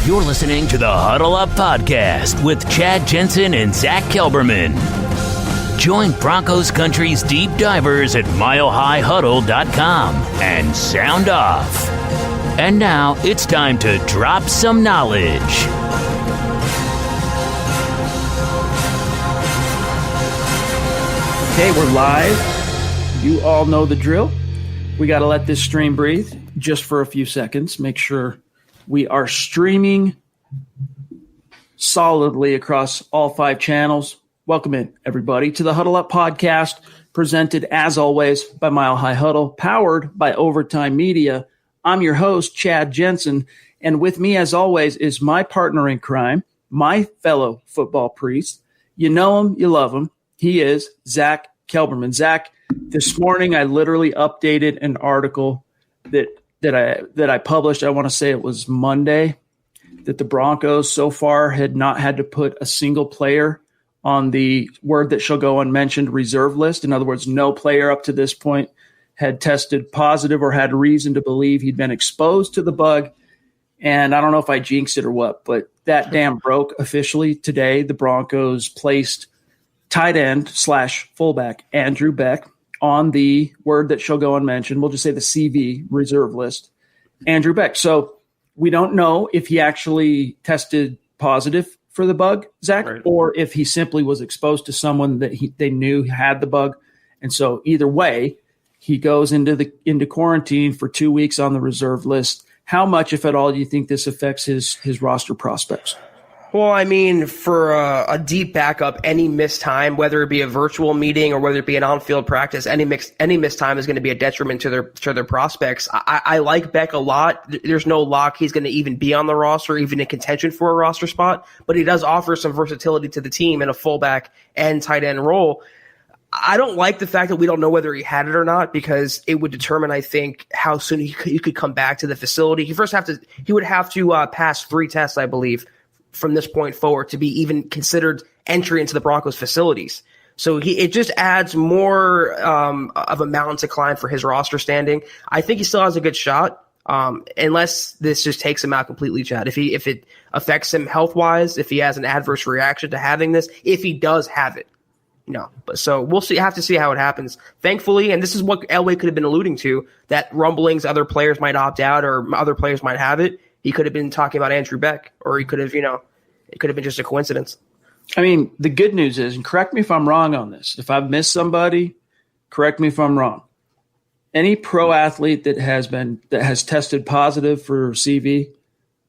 You're listening to the Huddle Up Podcast with Chad Jensen and Zack Kelberman. Join Broncos Country's deep divers at milehighhuddle.com and sound off. And now it's time to drop some knowledge. Okay, we're live. You all know the drill. We got to let this stream breathe just for a few seconds. Make sure we are streaming solidly across all 5 channels. Welcome in, everybody, to the Huddle Up Podcast, presented, as always, by Mile High Huddle, powered by Overtime Media. I'm your host, Chad Jensen, and with me, as always, is my partner in crime, my fellow football priest. You know him, you love him. He is Zack Kelberman. Zack, this morning I literally updated an article that I published. I want to say it was Monday, that the Broncos so far had not had to put a single player on the word that shall go unmentioned reserve list. In other words, no player up to this point had tested positive or had reason to believe he'd been exposed to the bug. And I don't know if I jinxed it or what, but that damn broke officially today. The Broncos placed tight end / fullback Andrew Beck on the word that shall go unmentioned. We'll just say the CV reserve list, Andrew Beck. So we don't know if he actually tested positive for the bug, Zack, right, or if he simply was exposed to someone that they knew had the bug. And so either way, he goes into quarantine for 2 weeks on the reserve list. How much, if at all, do you think this affects his roster prospects? Well, I mean, for a deep backup, any missed time, whether it be a virtual meeting or whether it be an on-field practice, any missed time is going to be a detriment to their prospects. I like Beck a lot. There's no lock he's going to even be on the roster, even in contention for a roster spot, but he does offer some versatility to the team in a fullback and tight end role. I don't like the fact that we don't know whether he had it or not, because it would determine, I think, how soon he could come back to the facility. He would have to pass 3 tests, I believe, from this point forward to be even considered entry into the Broncos facilities. So it just adds more of a mountain to climb for his roster standing. I think he still has a good shot, unless this just takes him out completely, Chad. If it affects him health-wise, if he has an adverse reaction to having this, if he does have it. No. But so we'll see. Have to see how it happens. Thankfully, and this is what Elway could have been alluding to, that rumblings other players might opt out or other players might have it. He could have been talking about Andrew Beck, or he could have, it could have been just a coincidence. I mean, the good news is, and correct me if I'm wrong on this, if I've missed somebody, correct me if I'm wrong. Any pro athlete that has tested positive for CV,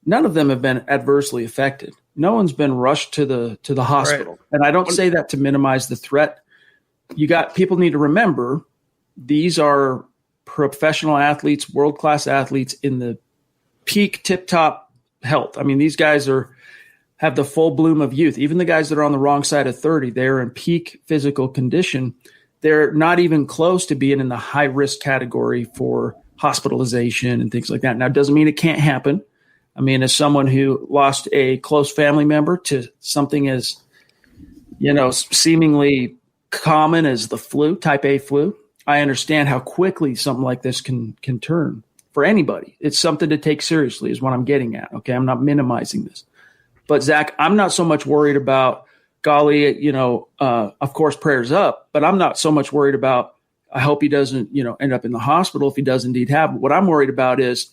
none of them have been adversely affected. No one's been rushed to the hospital. Right. And I don't say that to minimize the threat. People need to remember, these are professional athletes, world-class athletes in the peak tip-top health. I mean, these guys have the full bloom of youth. Even the guys that are on the wrong side of 30, they're in peak physical condition. They're not even close to being in the high-risk category for hospitalization and things like that. Now, it doesn't mean it can't happen. I mean, as someone who lost a close family member to something as, seemingly common as the flu, type A flu, I understand how quickly something like this can turn. For anybody, it's something to take seriously is what I'm getting at. Okay, I'm not minimizing this. But, Zack, I'm not so much worried about, golly, of course, prayers up, but I'm not so much worried about, I hope he doesn't, end up in the hospital if he does indeed have it. What I'm worried about is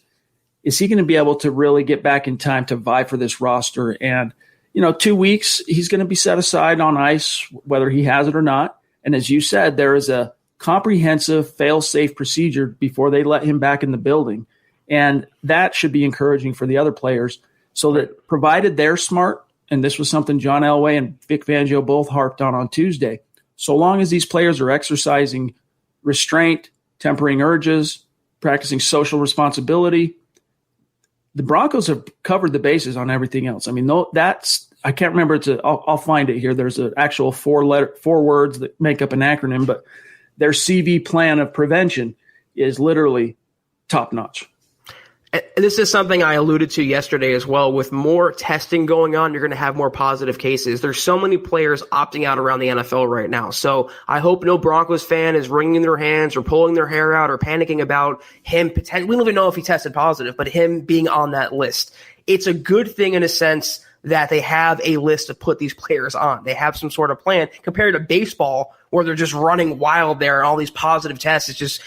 he going to be able to really get back in time to vie for this roster? And, 2 weeks, he's going to be set aside on ice, whether he has it or not. And as you said, there is a comprehensive fail-safe procedure before they let him back in the building. And that should be encouraging for the other players, so that provided they're smart, and this was something John Elway and Vic Fangio both harped on Tuesday, so long as these players are exercising restraint, tempering urges, practicing social responsibility, the Broncos have covered the bases on everything else. I mean, I can't remember. I'll find it here. There's an actual 4 words that make up an acronym, but their CV plan of prevention is literally top notch. And this is something I alluded to yesterday as well. With more testing going on, you're going to have more positive cases. There's so many players opting out around the NFL right now. So I hope no Broncos fan is wringing their hands or pulling their hair out or panicking about him. We don't even know if he tested positive, but him being on that list. it's a good thing in a sense that they have a list to put these players on. They have some sort of plan compared to baseball where they're just running wild there and all these positive tests. It's just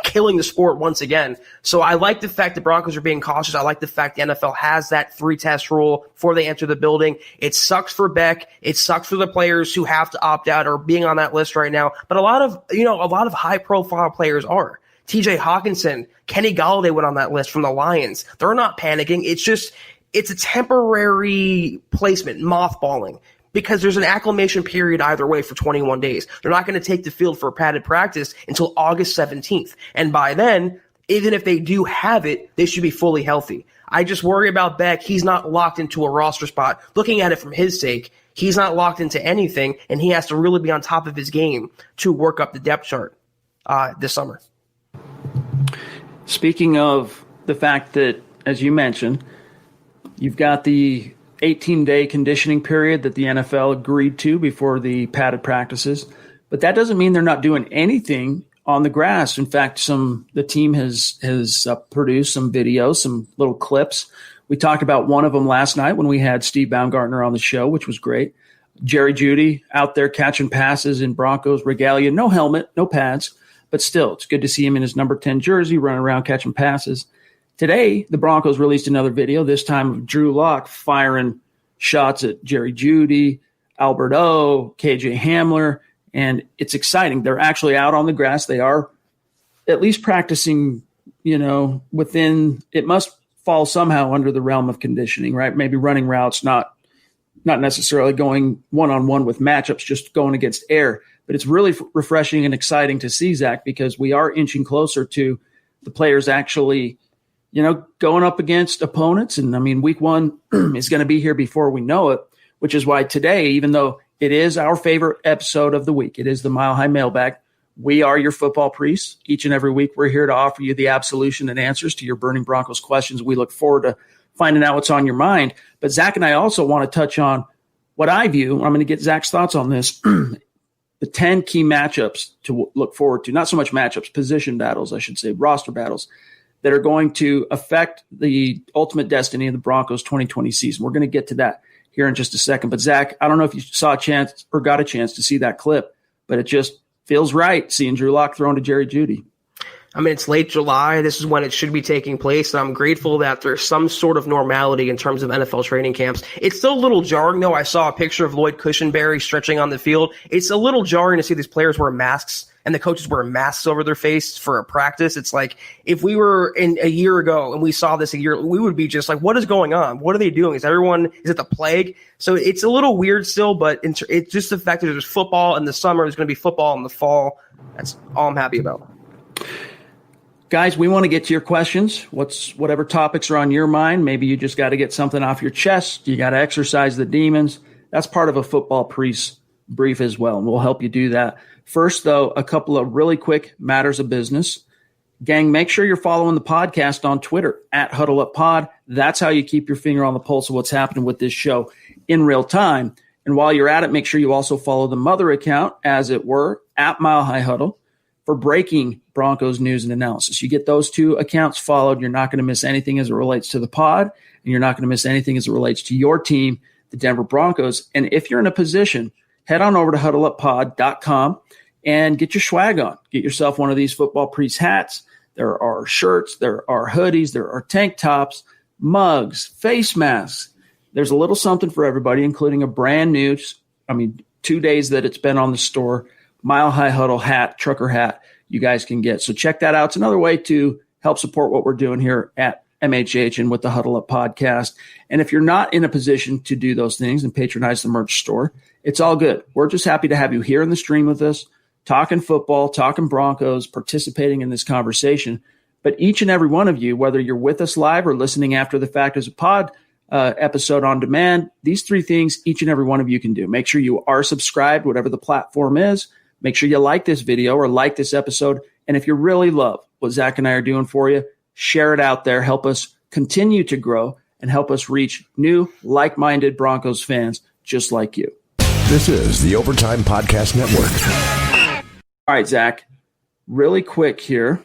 killing the sport once again. So I like the fact the Broncos are being cautious. I like the fact the NFL has that 3-test rule before they enter the building. It sucks for Beck. It sucks for the players who have to opt out or being on that list right now. But a lot of high profile players are. TJ Hawkinson, Kenny Golladay went on that list from the Lions. They're not panicking. It's a temporary placement, mothballing, because there's an acclimation period either way for 21 days. They're not going to take the field for a padded practice until August 17th. And by then, even if they do have it, they should be fully healthy. I just worry about Beck. He's not locked into a roster spot. Looking at it from his sake, he's not locked into anything, and he has to really be on top of his game to work up the depth chart this summer. Speaking of the fact that, as you mentioned, you've got the 18-day conditioning period that the NFL agreed to before the padded practices, but that doesn't mean they're not doing anything on the grass. In fact, the team has produced some videos, some little clips. We talked about one of them last night when we had Steve Baumgartner on the show, which was great. Jerry Jeudy out there catching passes in Broncos regalia, no helmet, no pads, but still, it's good to see him in his number 10 jersey running around catching passes. Today, the Broncos released another video, this time of Drew Lock firing shots at Jerry Jeudy, Albert O, KJ Hamler, and it's exciting. They're actually out on the grass. They are at least practicing, within – it must fall somehow under the realm of conditioning, right? Maybe running routes, not necessarily going one-on-one with matchups, just going against air. But it's really refreshing and exciting to see, Zach, because we are inching closer to the players actually – going up against opponents. And I mean, week 1 is going to be here before we know it, which is why today, even though it is our favorite episode of the week, it is the Mile High Mailbag. We are your football priests. Each and every week, we're here to offer you the absolution and answers to your burning Broncos questions. We look forward to finding out what's on your mind. But Zach and I also want to touch on what I view. I'm going to get Zach's thoughts on this. The 10 key matchups to look forward to, not so much matchups, position battles, I should say, roster battles, that are going to affect the ultimate destiny of the Broncos 2020 season. We're going to get to that here in just a second. But, Zach, I don't know if you saw a chance or got a chance to see that clip, but it just feels right seeing Drew Lock thrown to Jerry Jeudy. I mean, it's late July. This is when it should be taking place, and I'm grateful that there's some sort of normality in terms of NFL training camps. It's still a little jarring, though. I saw a picture of Lloyd Cushenberry stretching on the field. It's a little jarring to see these players wear masks and the coaches wear masks over their face for a practice. It's like if we were in a year ago and we saw this a year, we would be just like, what is going on? What are they doing? Is it the plague? So it's a little weird still, but it's just the fact that there's football in the summer, there's going to be football in the fall. That's all I'm happy about. Guys, we want to get to your questions. Whatever topics are on your mind. Maybe you just got to get something off your chest. You got to exercise the demons. That's part of a football priest brief as well, and we'll help you do that. First, though, a couple of really quick matters of business. Gang, make sure you're following the podcast on Twitter at HuddleUpPod. That's how you keep your finger on the pulse of what's happening with this show in real time. And while you're at it, make sure you also follow the mother account, as it were, at Mile High Huddle, for breaking Broncos news and analysis. You get those two accounts followed, you're not going to miss anything as it relates to the pod, and you're not going to miss anything as it relates to your team, the Denver Broncos. And if you're in a position, head on over to huddleuppod.com and get your swag on. Get yourself one of these football priest hats. There are shirts, there are hoodies, there are tank tops, mugs, face masks. There's a little something for everybody, including a brand new, 2 days that it's been on the store, Mile High Huddle hat, trucker hat you guys can get. So check that out. It's another way to help support what we're doing here at MHH and with the Huddle Up podcast. And if you're not in a position to do those things and patronize the merch store, it's all good. We're just happy to have you here in the stream with us, talking football, talking Broncos, participating in this conversation. But each and every one of you, whether you're with us live or listening after the fact as a pod episode on demand, these three things each and every one of you can do. Make sure you are subscribed, whatever the platform is. Make sure you like this video or like this episode. And if you really love what Zach and I are doing for you, share it out there. Help us continue to grow and help us reach new, like-minded Broncos fans just like you. This is the Overtime Podcast Network. All right, Zach, really quick here.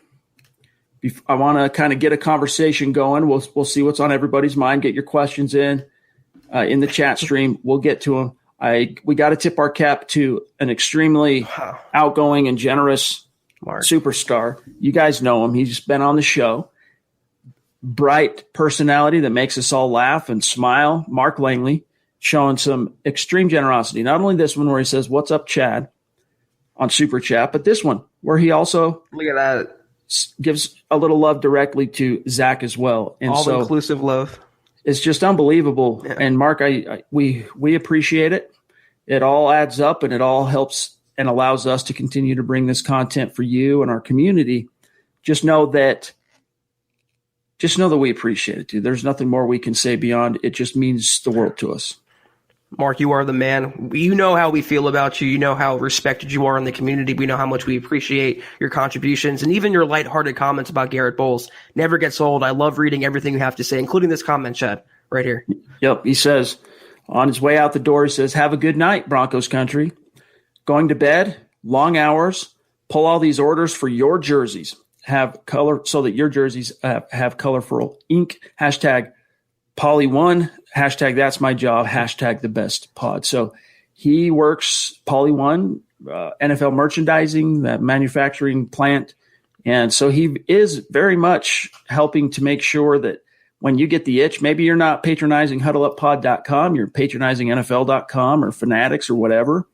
I want to kind of get a conversation going. We'll see what's on everybody's mind. Get your questions in the chat stream. We'll get to them. We got to tip our cap to an extremely outgoing and generous superstar. You guys know him. He's been on the show. Bright personality that makes us all laugh and smile. Mark Langley showing some extreme generosity. Not only this one where he says, "What's up, Chad?" on Super Chat, but this one where he also look at that gives a little love directly to Zach as well. And all inclusive love. It's just unbelievable. Yeah. And Mark, we appreciate it. It all adds up and it all helps and allows us to continue to bring this content for you and our community. Just know that we appreciate it, dude. There's nothing more we can say beyond it. Just means the world to us. Mark, you are the man. You know how we feel about you. You know how respected you are in the community. We know how much we appreciate your contributions and even your lighthearted comments about Garrett Bowles. Never gets old. I love reading everything you have to say, including this comment, Chad, right here. Yep. He says, on his way out the door, he says, "Have a good night, Broncos country. Going to bed, long hours, pull all these orders for your jerseys. Have color so that your jerseys have colorful ink. Hashtag Poly1, hashtag that's my job, hashtag the best pod." So he works Poly1, NFL merchandising, that manufacturing plant. And so he is very much helping to make sure that when you get the itch, maybe you're not patronizing huddleuppod.com, you're patronizing NFL.com or Fanatics or whatever.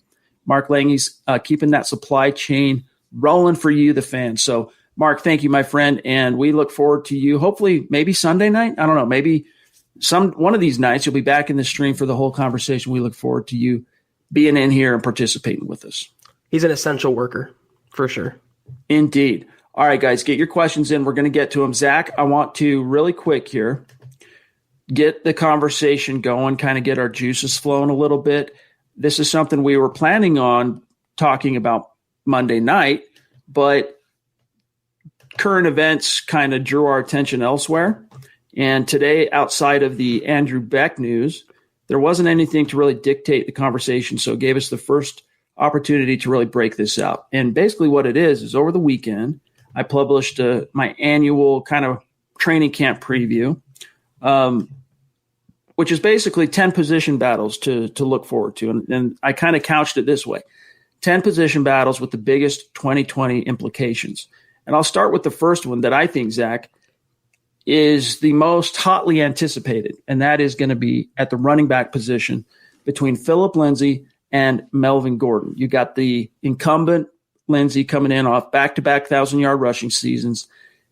Mark Langley's keeping that supply chain rolling for you, the fans. So Mark, thank you, my friend. And we look forward to you. Hopefully maybe Sunday night. I don't know. Maybe one of these nights you'll be back in the stream for the whole conversation. We look forward to you being in here and participating with us. He's an essential worker for sure. Indeed. All right, guys, get your questions in. We're going to get to them. Zach, I want to really quick here get the conversation going, kind of get our juices flowing a little bit. This is something we were planning on talking about Monday night, but current events kind of drew our attention elsewhere. And today, outside of the Andrew Beck news, there wasn't anything to really dictate the conversation. So it gave us the first opportunity to really break this out. And basically what it is over the weekend, I published my annual kind of training camp preview, which is basically 10 position battles to look forward to. And I kind of couched it this way, 10 position battles with the biggest 2020 implications. And I'll start with the first one that I think, Zach, is the most hotly anticipated, and that is going to be at the running back position between Phillip Lindsay and Melvin Gordon. You got the incumbent Lindsay coming in off back-to-back 1,000-yard rushing seasons,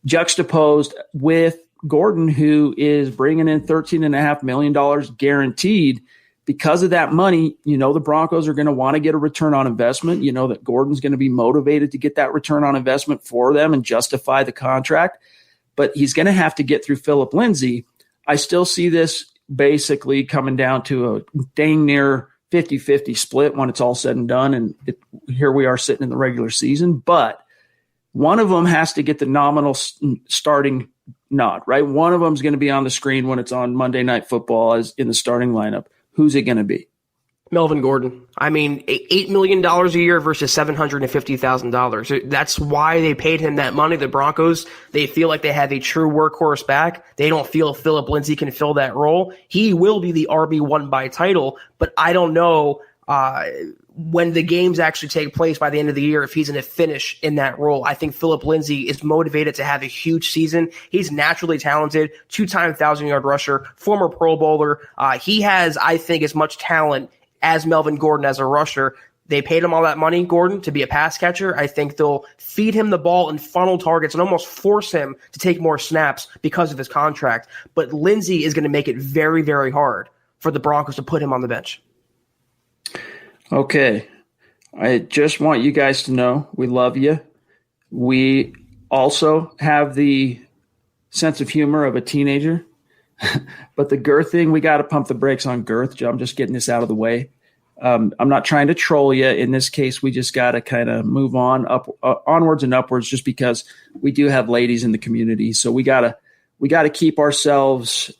juxtaposed with Gordon, who is bringing in $13.5 million guaranteed. Because of that money, you know the Broncos are going to want to get a return on investment. You know that Gordon's going to be motivated to get that return on investment for them and justify the contract. But he's going to have to get through Phillip Lindsay. I still see this basically coming down to a dang near 50-50 split when it's all said and done. And here we are sitting in the regular season. But one of them has to get the nominal starting nod, right? One of them is going to be on the screen when it's on Monday Night Football as in the starting lineup. Who's it going to be? Melvin Gordon. I mean, $8 million a year versus $750,000. That's why they paid him that money. The Broncos, they feel like they have a true workhorse back. They don't feel Phillip Lindsay can fill that role. He will be the RB1 by title, but I don't know when the games actually take place by the end of the year if he's going to finish in that role. I think Phillip Lindsay is motivated to have a huge season. He's naturally talented, two-time 1,000-yard rusher, former Pro Bowler. He has, I think, as much talent as Melvin Gordon as a rusher. They paid him all that money, Gordon, to be a pass catcher. I think they'll feed him the ball and funnel targets and almost force him to take more snaps because of his contract. But Lindsay is going to make it very, very hard for the Broncos to put him on the bench. Okay. I just want you guys to know we love you. We also have the sense of humor of a teenager. But the girth thing, we got to pump the brakes on girth. I'm just getting this out of the way. I'm not trying to troll you. In this case, we just got to kind of move on onwards and upwards just because we do have ladies in the community. So we got to keep ourselves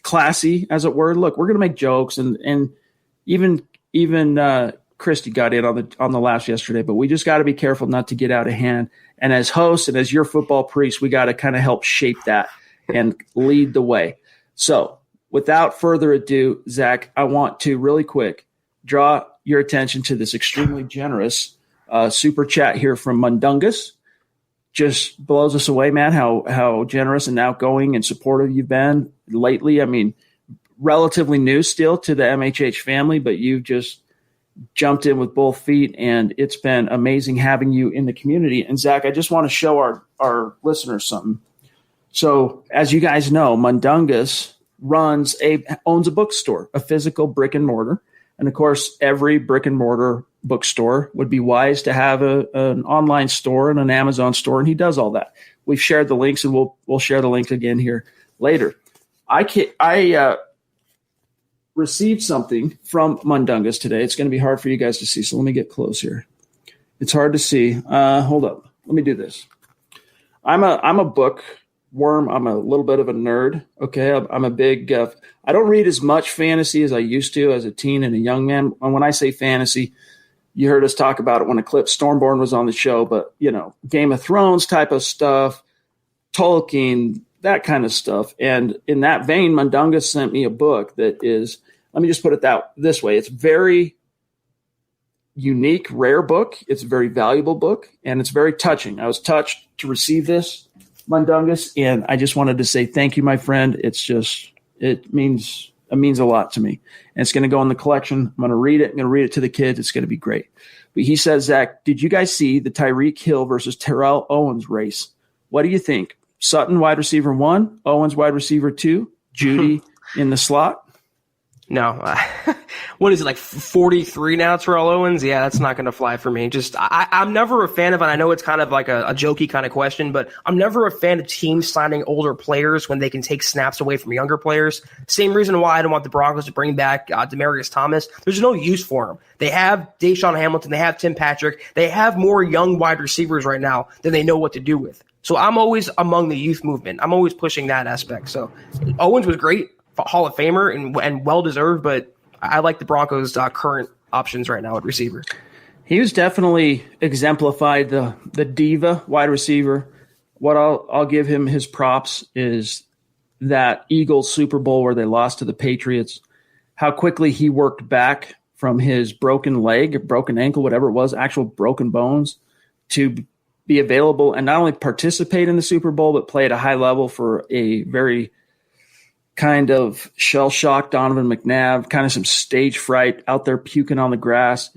classy, as it were. Look, we're going to make jokes and even Christy got in on the laughs yesterday, but we just got to be careful not to get out of hand. And as hosts and as your football priest, we got to kind of help shape that and lead the way. So without further ado, Zach, I want to really quick draw your attention to this extremely generous super chat here from Mundungus. Just blows us away, man, how generous and outgoing and supportive you've been lately. I mean, relatively new still to the MHH family, but you've just jumped in with both feet, and it's been amazing having you in the community. And Zach, I just want to show our listeners something. So as you guys know, Mundungus owns a bookstore, a physical brick and mortar. And of course, every brick and mortar bookstore would be wise to have an online store and an Amazon store, and he does all that. We've shared the links, and we'll share the link again here later. I received something from Mundungus today. It's going to be hard for you guys to see, so let me get close here. It's hard to see. Hold up. Let me do this. I'm a bookworm. I'm a little bit of a nerd. Okay, I'm a big. I don't read as much fantasy as I used to as a teen and a young man. And when I say fantasy, you heard us talk about it when Eclipse Stormborn was on the show. But Game of Thrones type of stuff, Tolkien, that kind of stuff. And in that vein, Mundungus sent me a book that is. Let me just put it this way. It's very unique, rare book. It's a very valuable book, and it's very touching. I was touched to receive this, Mundungus, and I just wanted to say thank you, my friend. It means a lot to me. And it's going to go in the collection. I'm going to read it. I'm going to read it to the kids. It's going to be great. But he says, Zach, did you guys see the Tyreek Hill versus Terrell Owens race? What do you think? Sutton, wide receiver 1, Owens, wide receiver 2, Judy in the slot? No. What is it, like 43 now, Terrell Owens? Yeah, that's not going to fly for me. I'm never a fan of, and I know it's kind of like a jokey kind of question, but I'm never a fan of teams signing older players when they can take snaps away from younger players. Same reason why I don't want the Broncos to bring back Demaryius Thomas. There's no use for him. They have Deshaun Hamilton. They have Tim Patrick. They have more young wide receivers right now than they know what to do with. So I'm always among the youth movement. I'm always pushing that aspect. So Owens was great. Hall of Famer and well-deserved, but I like the Broncos' current options right now at receiver. He was definitely exemplified the diva wide receiver. What I'll give him his props is that Eagles Super Bowl where they lost to the Patriots, how quickly he worked back from his broken leg, broken ankle, whatever it was, actual broken bones, to be available and not only participate in the Super Bowl, but play at a high level for a very kind of shell-shocked Donovan McNabb, kind of some stage fright out there puking on the grass.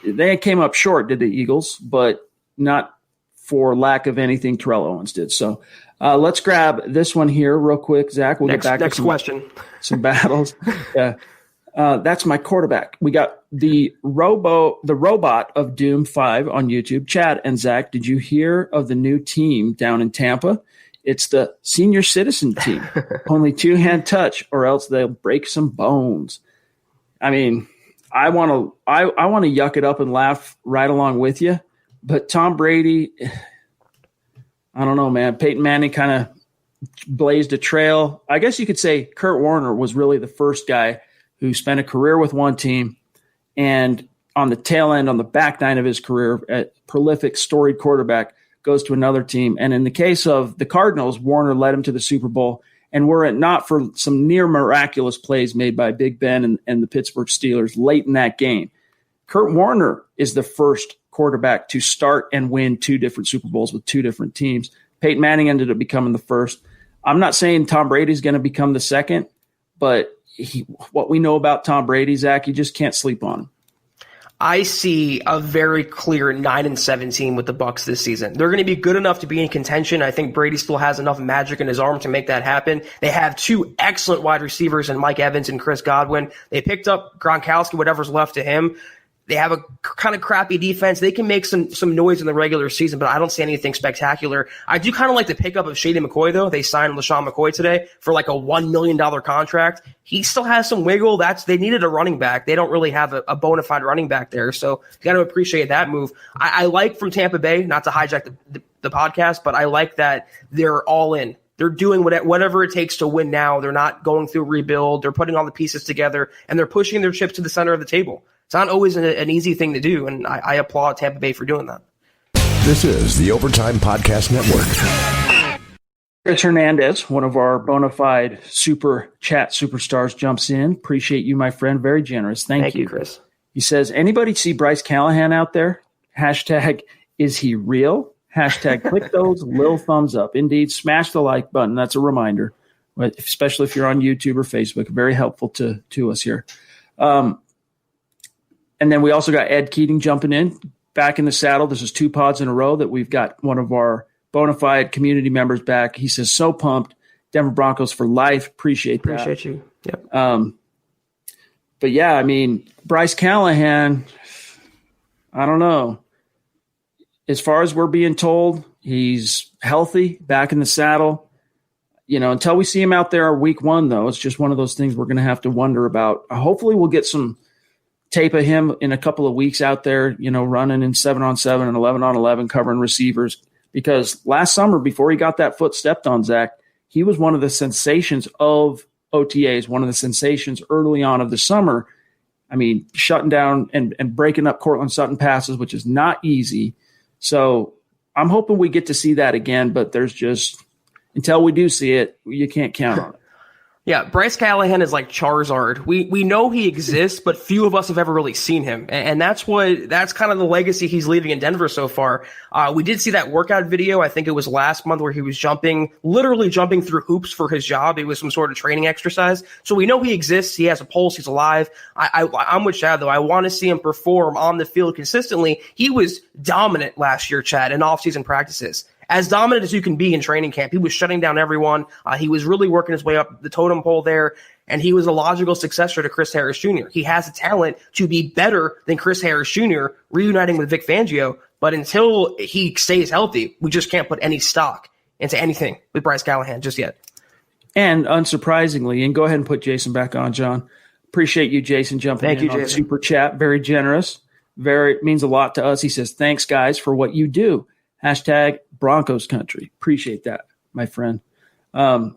They came up short, did the Eagles, but not for lack of anything Terrell Owens did. So let's grab this one here real quick, Zach. We'll get back to some battles. Yeah. That's my quarterback. We got the Robot of Doom 5 on YouTube. Chad and Zach, did you hear of the new team down in Tampa? It's the senior citizen team. Only two-hand touch, or else they'll break some bones. I mean, I want to yuck it up and laugh right along with you. But Tom Brady, I don't know, man. Peyton Manning kind of blazed a trail. I guess you could say Kurt Warner was really the first guy who spent a career with one team, and on the tail end, on the back nine of his career, a prolific, storied quarterback, goes to another team. And in the case of the Cardinals, Warner led him to the Super Bowl. And were it not for some near miraculous plays made by Big Ben and the Pittsburgh Steelers late in that game, Kurt Warner is the first quarterback to start and win 2 different Super Bowls with 2 different teams. Peyton Manning ended up becoming the first. I'm not saying Tom Brady's going to become the second, but what we know about Tom Brady, Zach, you just can't sleep on him. I see a very clear 9-7 team with the Bucs this season. They're going to be good enough to be in contention. I think Brady still has enough magic in his arm to make that happen. They have 2 excellent wide receivers in Mike Evans and Chris Godwin. They picked up Gronkowski, whatever's left to him. They have a kind of crappy defense. They can make some noise in the regular season, but I don't see anything spectacular. I do kind of like the pickup of Shady McCoy, though. They signed LaShawn McCoy today for like a $1 million contract. He still has some wiggle. They needed a running back. They don't really have a bona fide running back there, so you got to appreciate that move. I like from Tampa Bay, not to hijack the podcast, but I like that they're all in. They're doing whatever it takes to win now. They're not going through rebuild. They're putting all the pieces together, and they're pushing their chips to the center of the table. It's not always an easy thing to do, and I applaud Tampa Bay for doing that. This is the Overtime Podcast Network. Chris Hernandez, one of our bona fide super chat superstars, jumps in. Appreciate you, my friend. Very generous. Thank you, Chris. He says, anybody see Bryce Callahan out there? Hashtag, is he real? Hashtag, click those little thumbs up. Indeed, smash the like button. That's a reminder, especially if you're on YouTube or Facebook. Very helpful to us here. And then we also got Ed Keating jumping in, back in the saddle. This is 2 pods in a row that we've got one of our bona fide community members back. He says, so pumped. Denver Broncos for life. Appreciate that. Appreciate you. Yep. But yeah, I mean, Bryce Callahan, I don't know. As far as we're being told, he's healthy, back in the saddle. Until we see him out there week 1, though, it's just one of those things we're going to have to wonder about. Hopefully we'll get some tape of him in a couple of weeks out there, running in 7-on-7 and 11-on-11 covering receivers. Because last summer, before he got that foot stepped on, Zach, he was one of the sensations of OTAs, one of the sensations early on of the summer. I mean, shutting down and breaking up Cortland Sutton passes, which is not easy. So I'm hoping we get to see that again, but there's just, until we do see it, you can't count on it. Yeah, Bryce Callahan is like Charizard. We know he exists, but few of us have ever really seen him. And that's kind of the legacy he's leaving in Denver so far. We did see that workout video, I think it was last month, where he was literally jumping through hoops for his job. It was some sort of training exercise. So we know he exists. He has a pulse. He's alive. I'm with Chad, though. I want to see him perform on the field consistently. He was dominant last year, Chad, in off-season practices. As dominant as you can be in training camp. He was shutting down everyone. He was really working his way up the totem pole there, and he was a logical successor to Chris Harris Jr. He has the talent to be better than Chris Harris Jr., reuniting with Vic Fangio, but until he stays healthy, we just can't put any stock into anything with Bryce Callahan just yet. And unsurprisingly, and go ahead and put Jason back on, John. Appreciate you, Jason, jumping in on the super chat. Very generous. Means a lot to us. He says, thanks, guys, for what you do. Hashtag Broncos country. Appreciate that, my friend. As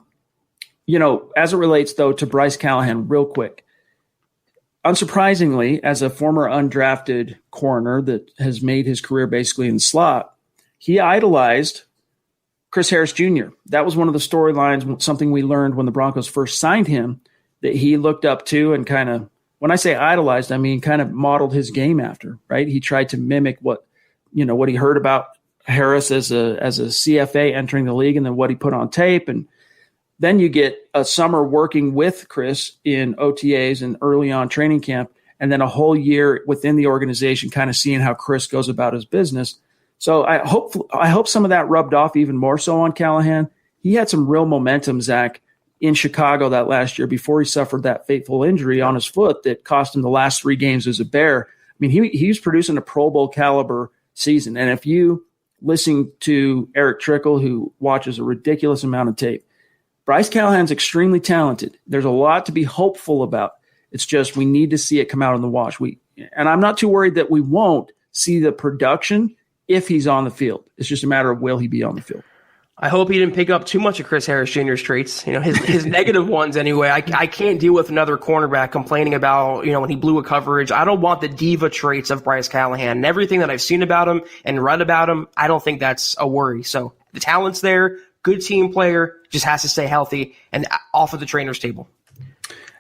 it relates, though, to Bryce Callahan, real quick, unsurprisingly, as a former undrafted corner that has made his career basically in the slot, he idolized Chris Harris Jr. That was one of the storylines, something we learned when the Broncos first signed him, that he looked up to and kind of, when I say idolized, I mean kind of modeled his game after, right? He tried to mimic what he heard about Harris as a CFA entering the league, and then what he put on tape. And then you get a summer working with Chris in OTAs and early on training camp, and then a whole year within the organization kind of seeing how Chris goes about his business. So I hope some of that rubbed off even more so on Callahan. He had some real momentum, Zach, in Chicago that last year before he suffered that fateful injury on his foot that cost him the last 3 games as a Bear. I mean, he was producing a Pro Bowl caliber season. And if you listen to Eric Trickle, who watches a ridiculous amount of tape, Bryce Callahan's extremely talented. There's a lot to be hopeful about. It's just we need to see it come out in the wash. And I'm not too worried that we won't see the production if he's on the field. It's just a matter of will he be on the field. I hope he didn't pick up too much of Chris Harris Jr.'s traits, his negative ones anyway. I can't deal with another cornerback complaining about, when he blew a coverage. I don't want the diva traits of Bryce Callahan. And everything that I've seen about him and read about him, I don't think that's a worry. So the talent's there, good team player, just has to stay healthy and off of the trainer's table.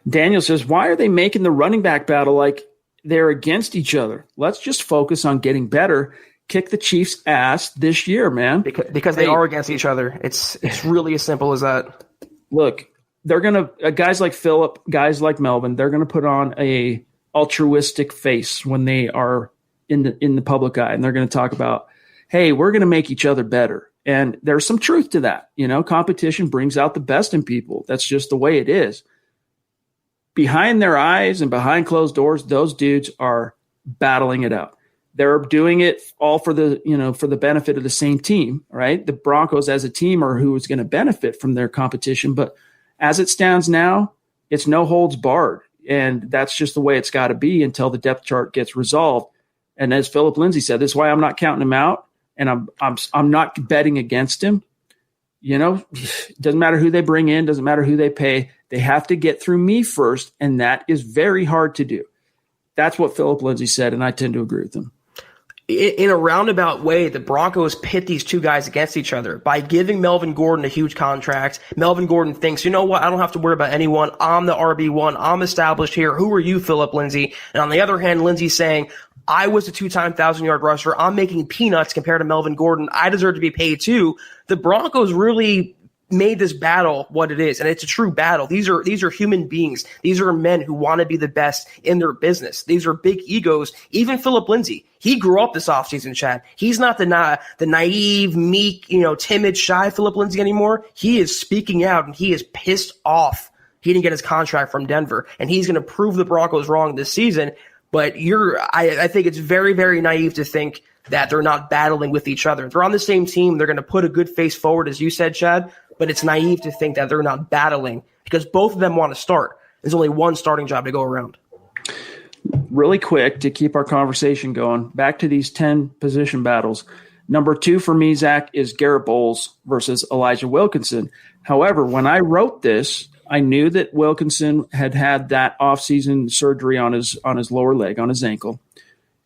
Daniel says, why are they making the running back battle like they're against each other? Let's just focus on getting better. Kick the Chiefs' ass this year, man. Because they are against each other. It's really as simple as that. Look, they're going to guys like Phillip, guys like Melvin, they're going to put on a altruistic face when they are in the public eye, and they're going to talk about, hey, we're going to make each other better. And there's some truth to that. Competition brings out the best in people. That's just the way it is. Behind their eyes and behind closed doors, those dudes are battling it out. They're doing it all for the benefit of the same team, right? The Broncos as a team are who is going to benefit from their competition. But as it stands now, it's no holds barred. And that's just the way it's got to be until the depth chart gets resolved. And as Philip Lindsay said, this is why I'm not counting him out, and I'm not betting against him. It doesn't matter who they bring in, doesn't matter who they pay. They have to get through me first, and that is very hard to do. That's what Philip Lindsay said, and I tend to agree with him. In a roundabout way, the Broncos pit these two guys against each other. By giving Melvin Gordon a huge contract, Melvin Gordon thinks, you know what, I don't have to worry about anyone. I'm the RB1. I'm established here. Who are you, Philip Lindsay? And on the other hand, Lindsay's saying, I was a 2-time 1,000-yard rusher. I'm making peanuts compared to Melvin Gordon. I deserve to be paid too. The Broncos really made this battle what it is, and it's a true battle. These are human beings. These are men who want to be the best in their business. These are big egos. Even Philip Lindsay, he grew up this offseason, Chad. He's not the naive, meek, timid, shy Philip Lindsay anymore. He is speaking out, and he is pissed off he didn't get his contract from Denver, and he's going to prove the Broncos wrong this season. But I think it's very, very naive to think that they're not battling with each other. They're on the same team. They're going to put a good face forward, as you said, Chad. But it's naive to think that they're not battling because both of them want to start. There's only one starting job to go around. Really quick to keep our conversation going, back to these 10 position battles. Number 2 for me, Zach, is Garrett Bowles versus Elijah Wilkinson. However, when I wrote this, I knew that Wilkinson had that offseason surgery on his lower leg, on his ankle,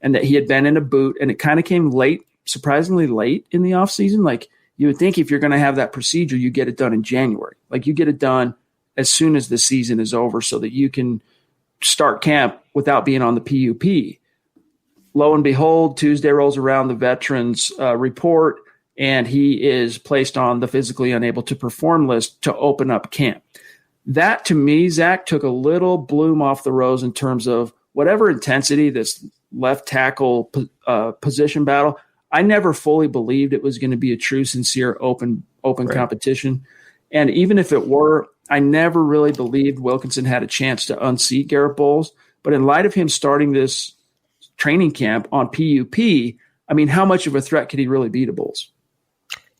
and that he had been in a boot, and it kind of came late, surprisingly late in the offseason. Like, you would think if you're going to have that procedure, you get it done in January. Like, you get it done as soon as the season is over so that you can start camp without being on the PUP. Lo and behold, Tuesday rolls around, the veterans report, and he is placed on the physically unable to perform list to open up camp. That, to me, Zach, took a little bloom off the rose in terms of whatever intensity this left tackle position battle. I never fully believed it was going to be a true, sincere, open right. competition. And even if it were, I never really believed Wilkinson had a chance to unseat Garrett Bowles. But in light of him starting this training camp on PUP, I mean, how much of a threat could he really be to Bowles?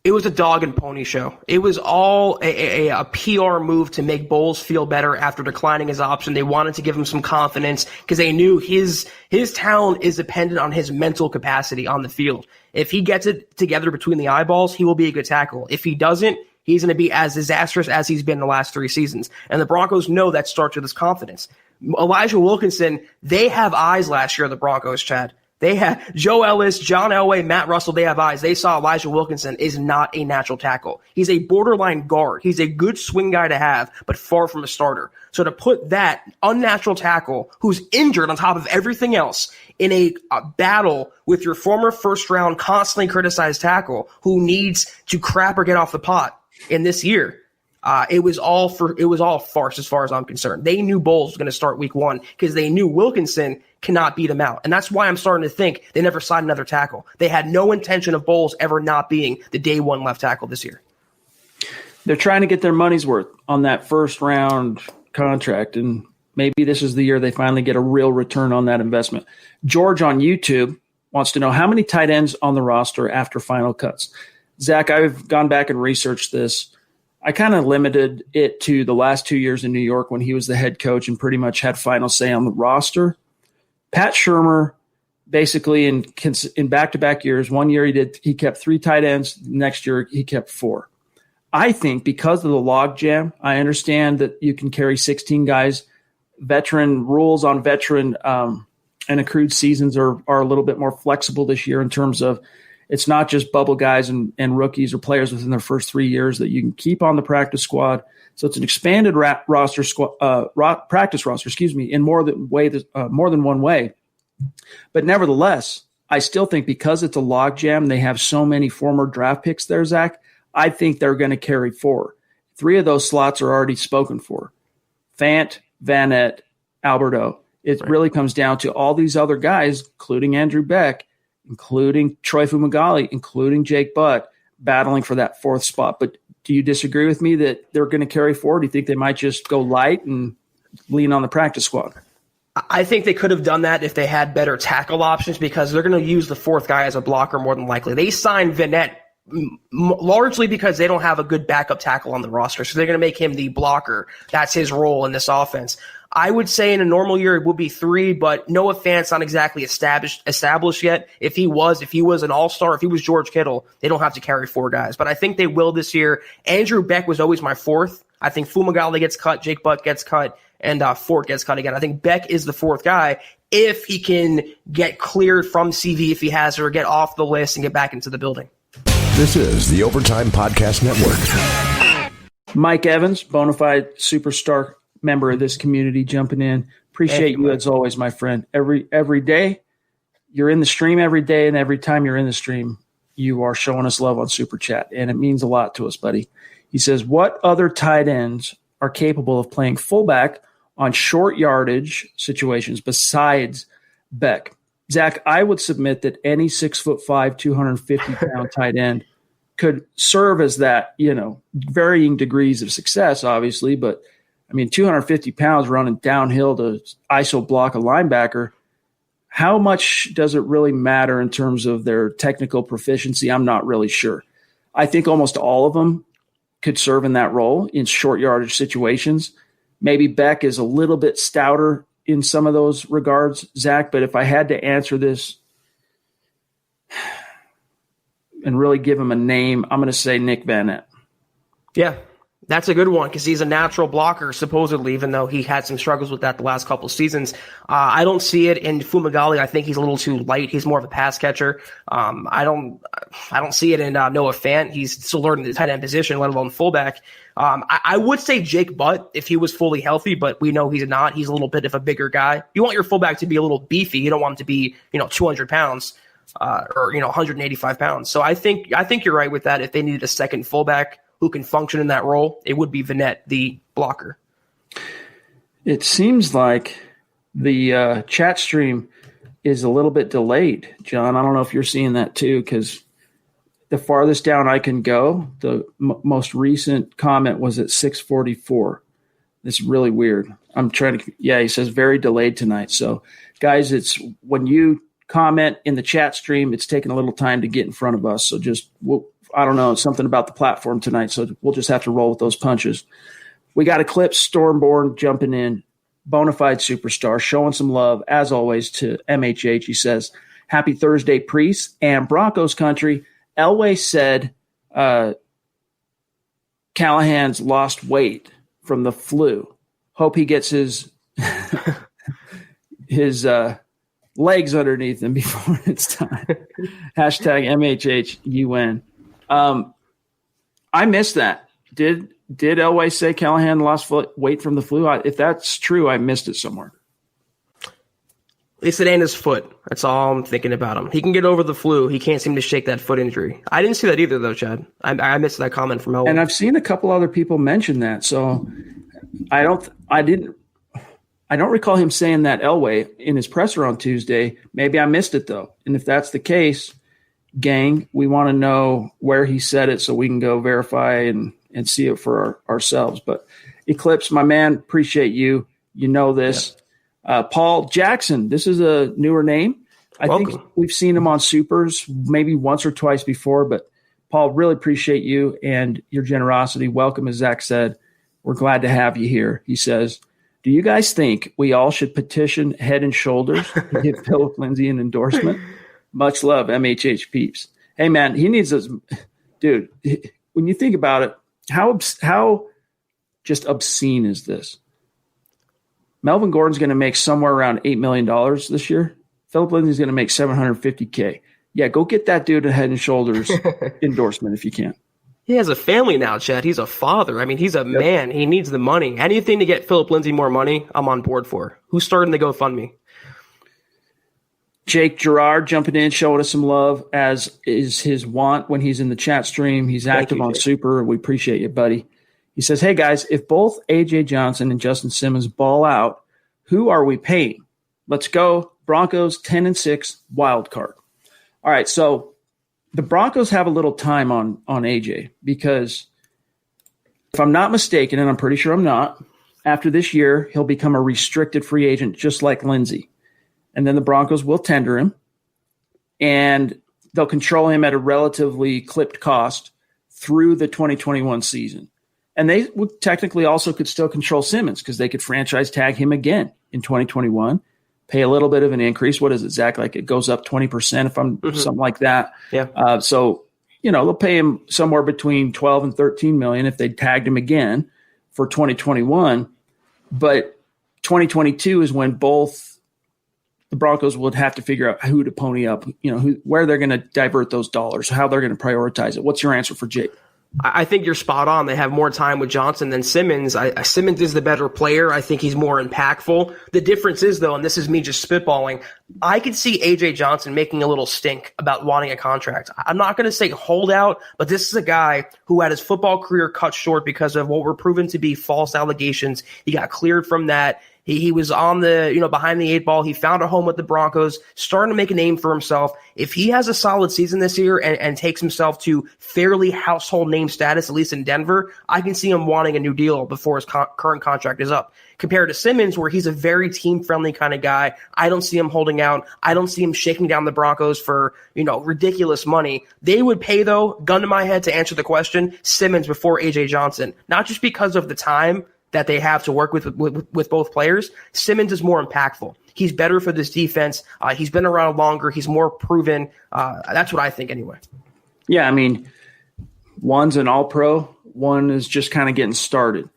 It was a dog and pony show. It was all a PR move to make Bowles feel better after declining his option. They wanted to give him some confidence because they knew his talent is dependent on his mental capacity on the field. If he gets it together between the eyeballs, he will be a good tackle. If he doesn't, he's going to be as disastrous as he's been the last 3 seasons. And the Broncos know that starts with his confidence. Elijah Wilkinson, they have eyes last year, the Broncos, Chad. They had Joe Ellis, John Elway, Matt Russell. They have eyes. They saw Elijah Wilkinson is not a natural tackle. He's a borderline guard. He's a good swing guy to have, but far from a starter. So to put that unnatural tackle who's injured on top of everything else in a battle with your former first-round, constantly criticized tackle who needs to crap or get off the pot in this year, it was all farce as far as I'm concerned. They knew Bowles was going to start week 1 because they knew Wilkinson cannot beat him out. And that's why I'm starting to think they never signed another tackle. They had no intention of Bowles ever not being the day 1 left tackle this year. They're trying to get their money's worth on that first round contract, and maybe this is the year they finally get a real return on that investment. George on YouTube wants to know how many tight ends on the roster after final cuts. Zach, I've gone back and researched this. I kind of limited it to the last 2 years in New York when he was the head coach and pretty much had final say on the roster. Pat Shurmur, basically in back-to-back years, 1 year he kept 3 tight ends. Next year he kept 4. I think because of the logjam, I understand that you can carry 16 guys. Veteran rules on veteran and accrued seasons are a little bit more flexible this year in terms of it's not just bubble guys and rookies or players within their first 3 years that you can keep on the practice squad. So it's an expanded practice roster, in more than one way. But nevertheless, I still think because it's a logjam, they have so many former draft picks there, Zach, I think they're going to carry 4. 3 of those slots are already spoken for. Fant, Vanette, Alberto. It really comes down to all these other guys, including Andrew Beck, including Troy Fumagalli, including Jake Butt, battling for that 4th spot. But do you disagree with me that they're going to carry 4? Do you think they might just go light and lean on the practice squad? I think they could have done that if they had better tackle options because they're going to use the 4th guy as a blocker more than likely. They signed Vanette largely because they don't have a good backup tackle on the roster, so they're going to make him the blocker. That's his role in this offense. I would say in a normal year it would be 3, but Noah Fant's not exactly established yet. If he was an all-star, if he was George Kittle, they don't have to carry 4 guys. But I think they will this year. Andrew Beck was always my 4th. I think Fumagalli gets cut, Jake Butt gets cut, and Fort gets cut again. I think Beck is the fourth guy if he can get cleared from CV if he has, or get off the list and get back into the building. This is the Overtime Podcast Network. Mike Evans, bona fide superstar member of this community, jumping in. Appreciate you as always, my friend. Every day, you're in the stream every day, and every time you're in the stream, you are showing us love on Super Chat, and it means a lot to us, buddy. He says, what other tight ends are capable of playing fullback on short yardage situations besides Beck? Zach, I would submit that any 6'5", 250-pound tight end could serve as that, varying degrees of success, obviously. But, 250 pounds running downhill to ISO block a linebacker, how much does it really matter in terms of their technical proficiency? I'm not really sure. I think almost all of them could serve in that role in short yardage situations. Maybe Beck is a little bit stouter in some of those regards, Zach, but if I had to answer this and really give him a name, I'm going to say Nick Van Nett. Yeah, that's a good one because he's a natural blocker, supposedly, even though he had some struggles with that the last couple of seasons. I don't see it in Fumagalli. I think he's a little too light. He's more of a pass catcher. I don't see it in Noah Fant. He's still learning the tight end position, let alone fullback. I would say Jake Butt if he was fully healthy, but we know he's not. He's a little bit of a bigger guy. You want your fullback to be a little beefy. You don't want him to be 200 pounds or 185 pounds. So I think you're right with that. If they needed a second fullback who can function in that role, it would be Vanette, the blocker. It seems like the chat stream is a little bit delayed, John. I don't know if you're seeing that too, because the farthest down I can go, the most recent comment was at 6:44. It's really weird. I'm trying to, he says very delayed tonight. So, guys, it's when you comment in the chat stream, it's taking a little time to get in front of us. So I don't know, something about the platform tonight. So we'll just have to roll with those punches. We got Eclipse Stormborn jumping in, bona fide superstar, showing some love, as always, to MHH. He says, happy Thursday, Priest and Broncos country. Elway said Callahan's lost weight from the flu. Hope he gets his legs underneath him before it's time. Hashtag MHHUN. I missed that. Did Elway say Callahan lost weight from the flu? If that's true, I missed it somewhere. At least it ain't his foot. That's all I'm thinking about him. He can get over the flu. He can't seem to shake that foot injury. I didn't see that either, though, Chad. I missed that comment from Elway. And I've seen a couple other people mention that. So I don't recall him saying that Elway in his presser on Tuesday. Maybe I missed it, though. And if that's the case, gang, we want to know where he said it so we can go verify and see it for ourselves. But Eclipse, my man, appreciate you. You know this. Yep. Paul Jackson, this is a newer name. I think we've seen him on Supers maybe once or twice before, but Paul, really appreciate you and your generosity. Welcome, as Zach said. We're glad to have you here. He says, do you guys think we all should petition Head and Shoulders to give Philip Lindsay an endorsement? Much love, MHH peeps. Hey, man, he needs us. Dude, when you think about it, how just obscene is this? Melvin Gordon's going to make somewhere around $8 million this year. Philip Lindsay's going to make $750K. Yeah, go get that dude a Head and Shoulders endorsement if you can. He has a family now, Chad. He's a father. He's a man. He needs the money. Anything to get Philip Lindsay more money, I'm on board for. Who's starting the GoFundMe? Jake Gerard jumping in, showing us some love, as is his want when he's in the chat stream. He's active on Super. We appreciate you, buddy. He says, hey, guys, if both A.J. Johnson and Justin Simmons ball out, who are we paying? Let's go. Broncos 10-6 wild card. All right, so the Broncos have a little time on A.J. because if I'm not mistaken, and I'm pretty sure I'm not, after this year, he'll become a restricted free agent just like Lindsay. And then the Broncos will tender him, and they'll control him at a relatively clipped cost through the 2021 season. And they would technically also could still control Simmons because they could franchise tag him again in 2021, pay a little bit of an increase. What is it, Zach? Like it goes up 20% if I'm something like that. Yeah. So, they'll pay him somewhere between 12 and 13 million if they tagged him again for 2021, but 2022 is when both the Broncos would have to figure out who to pony up, where they're going to divert those dollars, how they're going to prioritize it. What's your answer for Jake? I think you're spot on. They have more time with Johnson than Simmons. Simmons is the better player. I think he's more impactful. The difference is, though, and this is me just spitballing, I could see A.J. Johnson making a little stink about wanting a contract. I'm not going to say holdout, but this is a guy who had his football career cut short because of what were proven to be false allegations. He got cleared from that. He was on the, behind the eight ball. He found a home with the Broncos, starting to make a name for himself. If he has a solid season this year and takes himself to fairly household name status, at least in Denver, I can see him wanting a new deal before his current contract is up. Compared to Simmons, where he's a very team-friendly kind of guy, I don't see him holding out. I don't see him shaking down the Broncos for, ridiculous money. They would pay, though, gun to my head to answer the question, Simmons before A.J. Johnson. Not just because of the time that they have to work with both players. Simmons is more impactful. He's better for this defense. He's been around longer. He's more proven. That's what I think anyway. Yeah, I mean, one's an all-pro. One is just kind of getting started.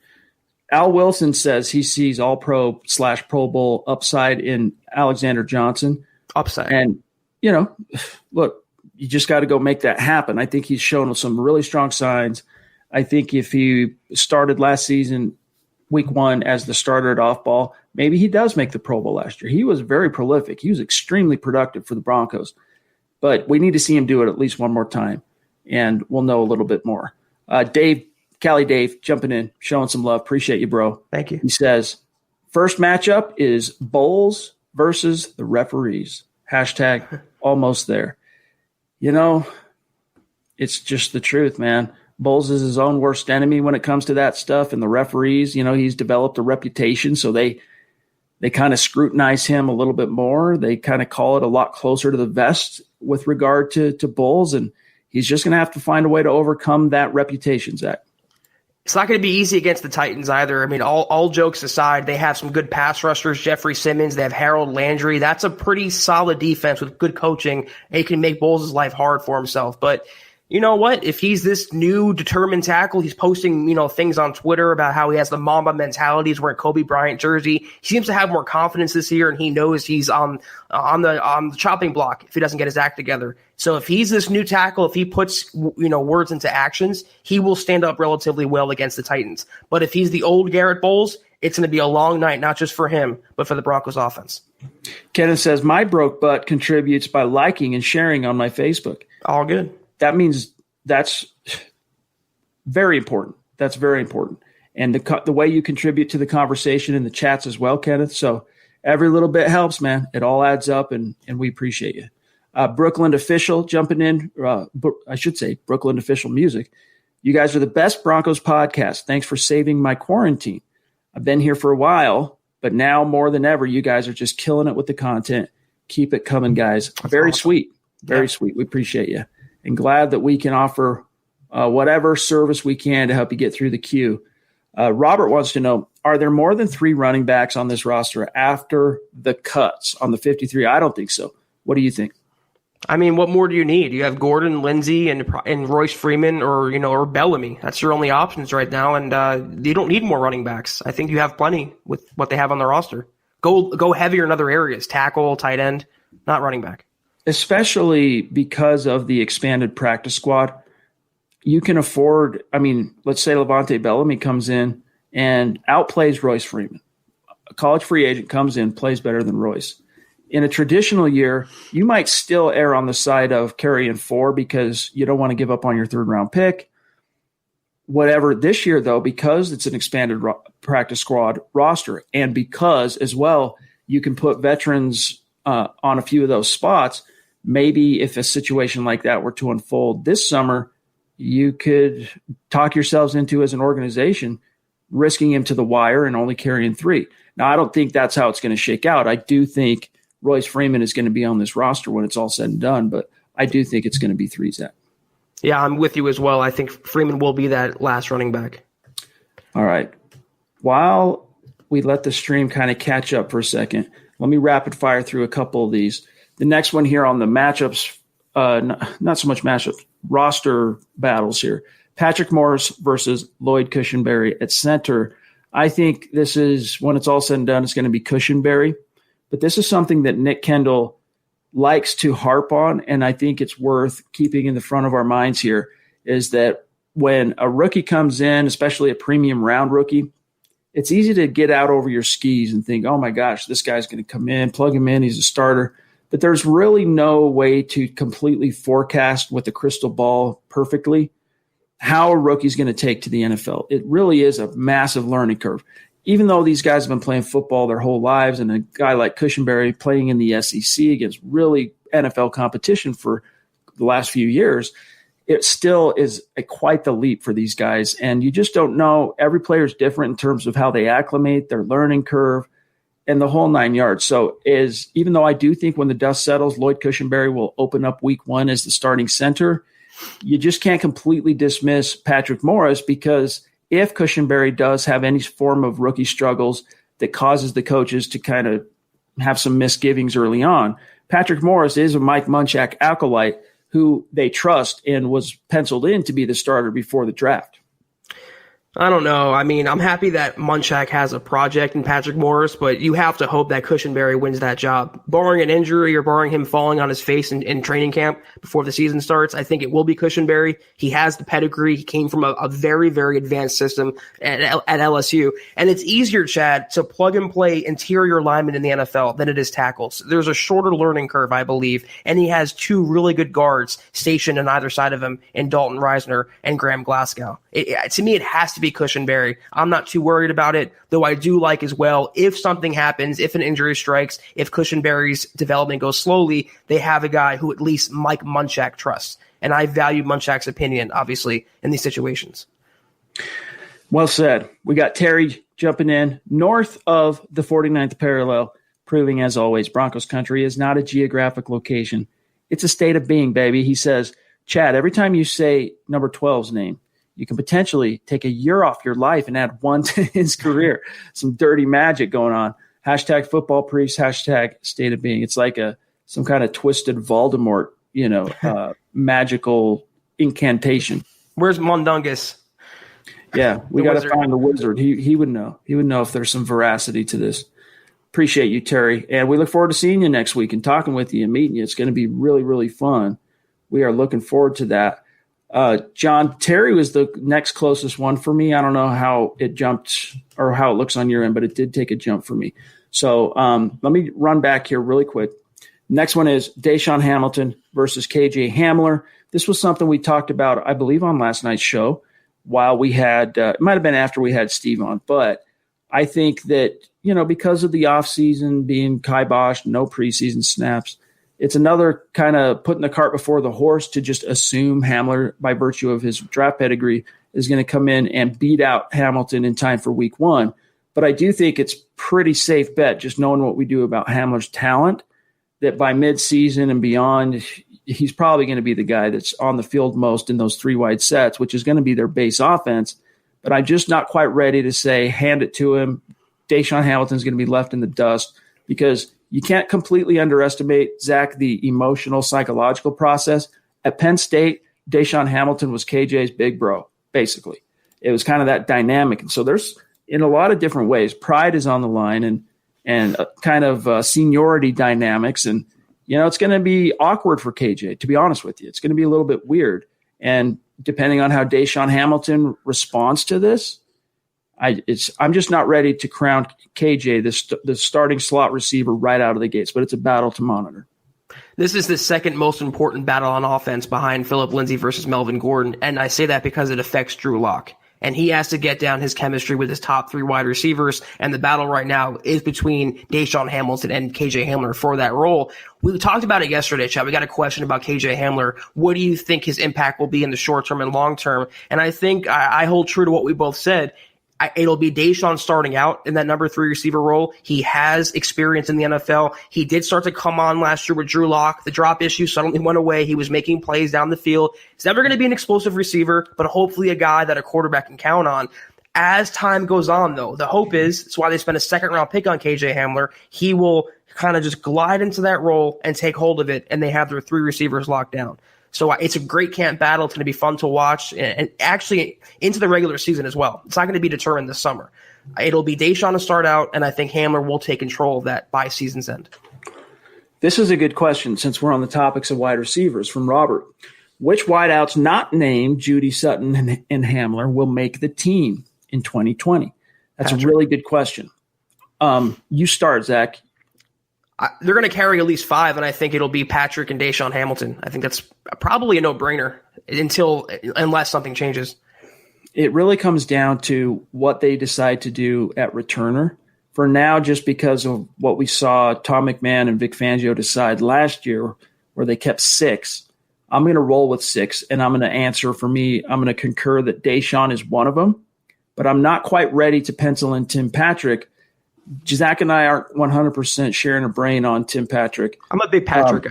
Al Wilson says he sees all-pro / Pro Bowl upside in Alexander Johnson. Upside. And, look, you just got to go make that happen. I think he's shown some really strong signs. I think if he started last season – week 1 as the starter at off ball, maybe he does make the Pro Bowl last year. He was very prolific. He was extremely productive for the Broncos. But we need to see him do it at least one more time, and we'll know a little bit more. Cali Dave, jumping in, showing some love. Appreciate you, bro. Thank you. He says, first matchup is Bulls versus the referees. # almost there. It's just the truth, man. Bulls is his own worst enemy when it comes to that stuff, and the referees, he's developed a reputation, so they kind of scrutinize him a little bit more. They kind of call it a lot closer to the vest with regard to Bulls, and he's just going to have to find a way to overcome that reputation, Zach. It's not going to be easy against the Titans either. I mean, all jokes aside, they have some good pass rushers, Jeffrey Simmons. They have Harold Landry. That's a pretty solid defense with good coaching, and he can make Bulls' life hard for himself. But you know what? If he's this new determined tackle, he's posting, things on Twitter about how he has the Mamba mentality. He's wearing Kobe Bryant jersey. He seems to have more confidence this year, and he knows he's on the chopping block if he doesn't get his act together. So if he's this new tackle, if he puts, words into actions, he will stand up relatively well against the Titans. But if he's the old Garrett Bowles, it's going to be a long night, not just for him, but for the Broncos offense. Kenneth says, my broke butt contributes by liking and sharing on my Facebook. All good. That means that's very important. That's very important. And the way you contribute to the conversation in the chats as well, Kenneth. So every little bit helps, man. It all adds up, and we appreciate you. Brooklyn Official jumping in. I should say Brooklyn Official Music. You guys are the best Broncos podcast. Thanks for saving my quarantine. I've been here for a while, but now more than ever, you guys are just killing it with the content. Keep it coming, guys. That's very awesome. Sweet. Very sweet. We appreciate you. And glad that we can offer whatever service we can to help you get through the queue. Robert wants to know, are there more than 3 running backs on this roster after the cuts on the 53? I don't think so. What do you think? I mean, what more do you need? You have Gordon, Lindsey, and Royce Freeman, or Bellamy. That's your only options right now, and you don't need more running backs. I think you have plenty with what they have on their roster. Go heavier in other areas: tackle, tight end, not running back. Especially because of the expanded practice squad, you can afford. I mean, let's say Levante Bellamy comes in and outplays Royce Freeman. A college free agent comes in, plays better than Royce. In a traditional year, you might still err on the side of carrying 4 because you don't want to give up on your 3rd round pick. Whatever. This year, though, because it's an expanded practice squad roster, and because as well you can put veterans on a few of those spots, maybe if a situation like that were to unfold this summer, you could talk yourselves into, as an organization, risking him to the wire and only carrying 3. Now, I don't think that's how it's going to shake out. I do think Royce Freeman is going to be on this roster when it's all said and done, but I do think it's going to be 3, Zach. Yeah, I'm with you as well. I think Freeman will be that last running back. All right. While we let the stream kind of catch up for a second, let me rapid fire through a couple of these. The next one here on the matchups, not so much matchups, roster battles here. Patrick Morris versus Lloyd Cushenberry at center. I think this is, when it's all said and done, it's going to be Cushenberry. But this is something that Nick Kendall likes to harp on, and I think it's worth keeping in the front of our minds here, is that when a rookie comes in, especially a premium round rookie, it's easy to get out over your skis and think, oh my gosh, this guy's going to come in, plug him in, he's a starter. But there's really no way to completely forecast with the crystal ball perfectly how a rookie's going to take to the NFL. It really is a massive learning curve. Even though these guys have been playing football their whole lives, and a guy like Cushenberry playing in the SEC against really NFL competition for the last few years, it still is quite the leap for these guys. And you just don't know. Every player is different in terms of how they acclimate, their learning curve, and the whole 9 yards. So even though I do think when the dust settles, Lloyd Cushenberry will open up week 1 as the starting center, you just can't completely dismiss Patrick Morris, because if Cushenberry does have any form of rookie struggles that causes the coaches to kind of have some misgivings early on, Patrick Morris is a Mike Munchak acolyte who they trust and was penciled in to be the starter before the draft. I don't know. I mean, I'm happy that Munchak has a project in Patrick Morris, but you have to hope that Cushenberry wins that job. Barring an injury or barring him falling on his face in training camp before the season starts, I think it will be Cushenberry. He has the pedigree. He came from a very, very advanced system at LSU. And it's easier, Chad, to plug and play interior linemen in the NFL than it is tackles. There's a shorter learning curve, I believe, and he has 2 really good guards stationed on either side of him in Dalton Reisner and Graham Glasgow. To me, it has to be Cushenberry. I'm not too worried about it, though I do like as well, if something happens, if an injury strikes, if Cushenberry's development goes slowly, they have a guy who at least Mike Munchak trusts. And I value Munchak's opinion, obviously, in these situations. Well said. We got Terry jumping in north of the 49th parallel, proving, as always, Broncos country is not a geographic location. It's a state of being, baby. He says, Chad, every time you say number 12's name, you can potentially take a year off your life and add 1 to his career. Some dirty magic going on. Hashtag football priest, hashtag state of being. It's like some kind of twisted Voldemort, magical incantation. Where's Mundungus? Yeah, we got to find the wizard. He would know. He would know if there's some veracity to this. Appreciate you, Terry. And we look forward to seeing you next week and talking with you and meeting you. It's going to be really, really fun. We are looking forward to that. John, Terry was the next closest one for me. I don't know how it jumped or how it looks on your end, but it did take a jump for me. So let me run back here really quick. Next one is Deshaun Hamilton versus KJ Hamler. This was something we talked about, I believe, on last night's show while we had it might have been after we had Steve on. But I think that, because of the offseason being kiboshed, no preseason snaps, it's another kind of putting the cart before the horse to just assume Hamler, by virtue of his draft pedigree, is going to come in and beat out Hamilton in time for week 1. But I do think it's pretty safe bet, just knowing what we do about Hamler's talent, that by midseason and beyond, he's probably going to be the guy that's on the field most in those 3 wide sets, which is going to be their base offense. But I'm just not quite ready to say, hand it to him. Deshaun Hamilton's going to be left in the dust, because you can't completely underestimate, Zach, the emotional, psychological process. At Penn State, Deshaun Hamilton was KJ's big bro, basically. It was kind of that dynamic. And so there's, in a lot of different ways, pride is on the line and kind of seniority dynamics. And, it's going to be awkward for KJ, to be honest with you. It's going to be a little bit weird. And depending on how Deshaun Hamilton responds to this, I'm just not ready to crown KJ the starting slot receiver right out of the gates, but it's a battle to monitor. This is the second most important battle on offense behind Phillip Lindsay versus Melvin Gordon, and I say that because it affects Drew Lock. And he has to get down his chemistry with his top 3 wide receivers, and the battle right now is between Deshaun Hamilton and KJ Hamler for that role. We talked about it yesterday, Chad. We got a question about KJ Hamler. What do you think his impact will be in the short term and long term? And I think I hold true to what we both said. It'll be Deshaun starting out in that number 3 receiver role. He has experience in the NFL. He did start to come on last year with Drew Lock. The drop issue suddenly went away. He was making plays down the field. He's never going to be an explosive receiver, but hopefully a guy that a quarterback can count on. As time goes on, though, the hope is, it's why they spent a 2nd-round pick on KJ Hamler, he will kind of just glide into that role and take hold of it, and they have their 3 receivers locked down. So it's a great camp battle. It's going to be fun to watch, and actually into the regular season as well. It's not going to be determined this summer. It'll be Deshaun to start out, and I think Hamler will take control of that by season's end. This is a good question since we're on the topics of wide receivers from Robert. Which wideouts not named Judy, Sutton, and Hamler will make the team in 2020? That's Patrick. A really good question. You start, Zach. They're going to carry at least 5, and I think it'll be Patrick and Deshaun Hamilton. I think that's probably a no-brainer unless something changes. It really comes down to what they decide to do at returner. For now, just because of what we saw Tom McMahon and Vic Fangio decide last year where they kept 6, I'm going to roll with 6, and I'm going to answer for me. I'm going to concur that Deshaun is one of them, but I'm not quite ready to pencil in Tim Patrick. Zach and I aren't 100% sharing a brain on Tim Patrick. I'm a big Patrick guy.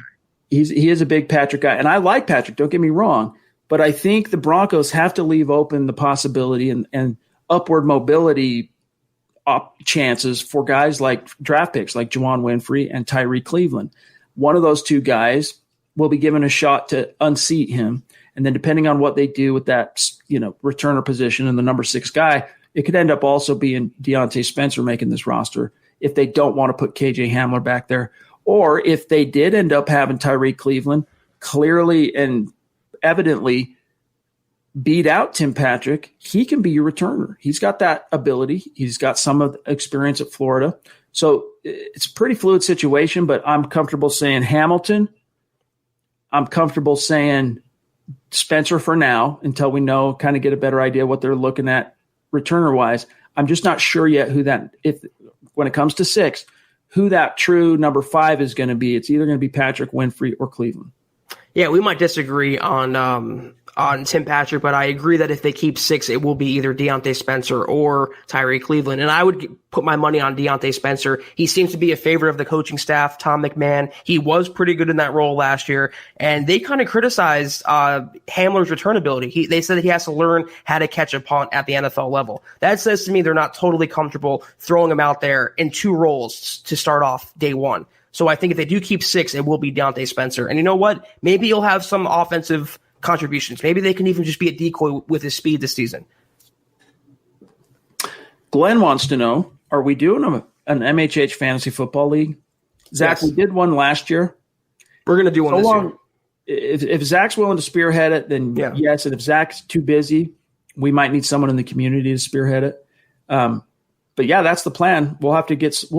He is a big Patrick guy, and I like Patrick, don't get me wrong, but I think the Broncos have to leave open the possibility and upward mobility chances for guys like draft picks like Juwan Winfrey and Tyree Cleveland. One of those 2 guys will be given a shot to unseat him, and then depending on what they do with that returner position and the number 6 guy, it could end up also being Deontay Spencer making this roster if they don't want to put KJ Hamler back there. Or if they did end up having Tyree Cleveland clearly and evidently beat out Tim Patrick, he can be your returner. He's got that ability. He's got some of the experience at Florida. So it's a pretty fluid situation, but I'm comfortable saying Hamilton. I'm comfortable saying Spencer for now until we know, kind of get a better idea what they're looking at returner-wise. I'm just not sure yet when it comes to 6, who that true number 5 is going to be. It's either going to be Patrick, Winfrey, or Cleveland. Yeah, we might disagree on Tim Patrick, but I agree that if they keep 6, it will be either Deontay Spencer or Tyree Cleveland. And I would put my money on Deontay Spencer. He seems to be a favorite of the coaching staff, Tom McMahon. He was pretty good in that role last year, and they kind of criticized Hamler's return ability. They said that he has to learn how to catch a punt at the NFL level. That says to me they're not totally comfortable throwing him out there in 2 roles to start off day 1. So I think if they do keep 6, it will be Deontay Spencer. And you know what? Maybe he'll have some offensive contributions. Maybe they can even just be a decoy with his speed this season. Glenn wants to know, are we doing an MHH fantasy football league? Zach, yes. We did one last year. We're going to do one this year. If Zach's willing to spearhead it, then yes. And if Zach's too busy, we might need someone in the community to spearhead it. But yeah, that's the plan. We'll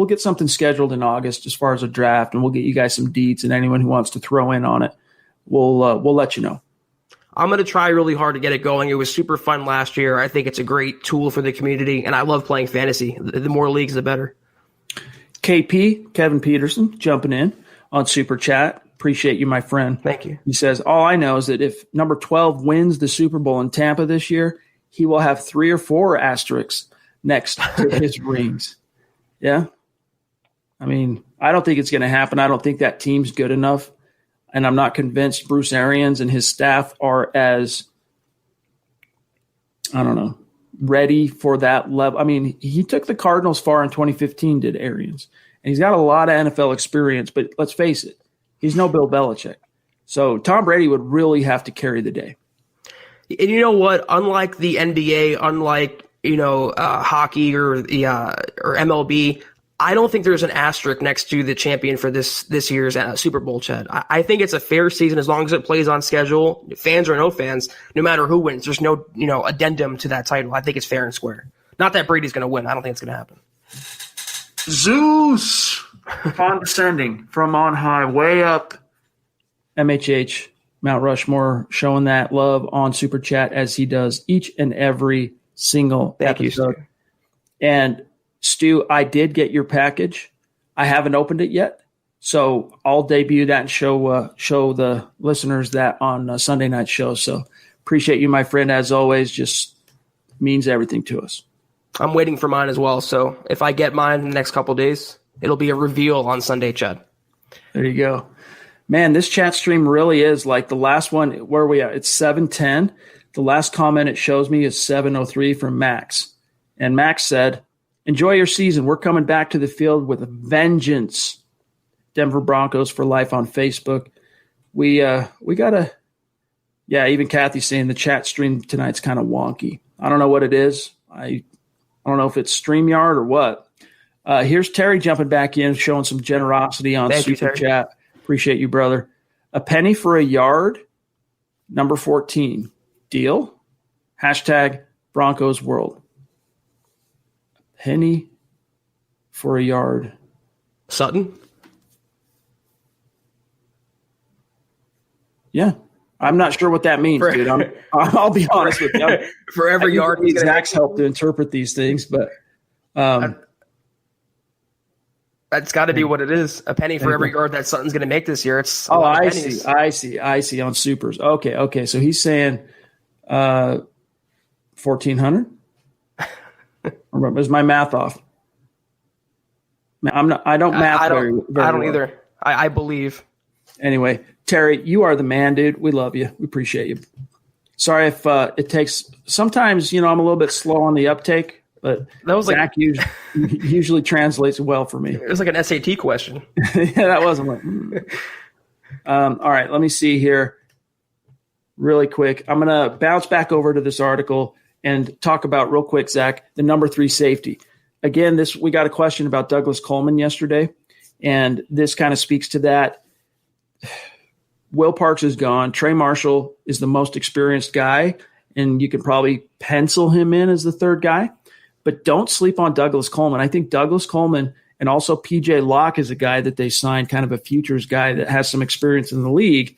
get something scheduled in August as far as a draft, and we'll get you guys some deets, and anyone who wants to throw in on it, we'll let you know. I'm going to try really hard to get it going. It was super fun last year. I think it's a great tool for the community, and I love playing fantasy. The more leagues, the better. KP, Kevin Peterson, jumping in on Super Chat. Appreciate you, my friend. Thank you. He says, all I know is that if number 12 wins the Super Bowl in Tampa this year, he will have 3 or 4 asterisks next to his rings. Yeah. I mean, I don't think it's going to happen. I don't think that team's good enough. And I'm not convinced Bruce Arians and his staff are as, ready for that level. I mean, he took the Cardinals far in 2015, did Arians. And he's got a lot of NFL experience, but let's face it, he's no Bill Belichick. So Tom Brady would really have to carry the day. And you know what? Unlike the NBA, unlike hockey or MLB, I don't think there's an asterisk next to the champion for this year's Super Bowl, Chad. I think it's a fair season as long as it plays on schedule, fans or no fans, no matter who wins. There's no addendum to that title. I think it's fair and square. Not that Brady's going to win. I don't think it's going to happen. Zeus, condescending from on high, way up. MHH, Mount Rushmore, showing that love on Super Chat as he does each and every single episode. You, and Stu, I did get your package. I haven't opened it yet, so I'll debut that and show the listeners that on Sunday night show. So appreciate you, my friend, as always. Just means everything to us. I'm waiting for mine as well. So if I get mine in the next couple of days, it'll be a reveal on Sunday, Chad. There you go. Man, this chat stream really is like the last one. Where are we at? It's 7:10. The last comment it shows me is 7:03 from Max. And Max said, enjoy your season. We're coming back to the field with a vengeance. Denver Broncos for life on Facebook. We gotta Yeah, even Kathy's saying the chat stream tonight's kind of wonky. I don't know what it is. I don't know if it's StreamYard or what. Here's Terry jumping back in, showing some generosity on Super Chat. Appreciate you, brother. A penny for a yard, number 14. Deal? Hashtag Broncos World. A penny for a yard. Sutton? Yeah. I'm not sure what that means, dude. I'll be honest with you. For every yard, Zach's helped to interpret these things, but that's got to be what it is. A penny for every yard that Sutton's going to make this year. It's I see on supers. Okay. So he's saying 1,400. Is my math off? I don't math very well. I don't either. I believe. Anyway, Terry, you are the man, dude. We love you. We appreciate you. Sorry if it takes – sometimes, I'm a little bit slow on the uptake, but that was Zach usually translates well for me. It was like an SAT question. Yeah, that wasn't like all right, let me see here really quick. I'm going to bounce back over to this article and talk about real quick, Zach, the number 3 safety. Again, we got a question about Douglas Coleman yesterday, and this kind of speaks to that. Will Parks is gone. Trey Marshall is the most experienced guy, and you can probably pencil him in as the third guy. But don't sleep on Douglas Coleman. I think Douglas Coleman and also P.J. Locke is a guy that they signed, kind of a futures guy that has some experience in the league.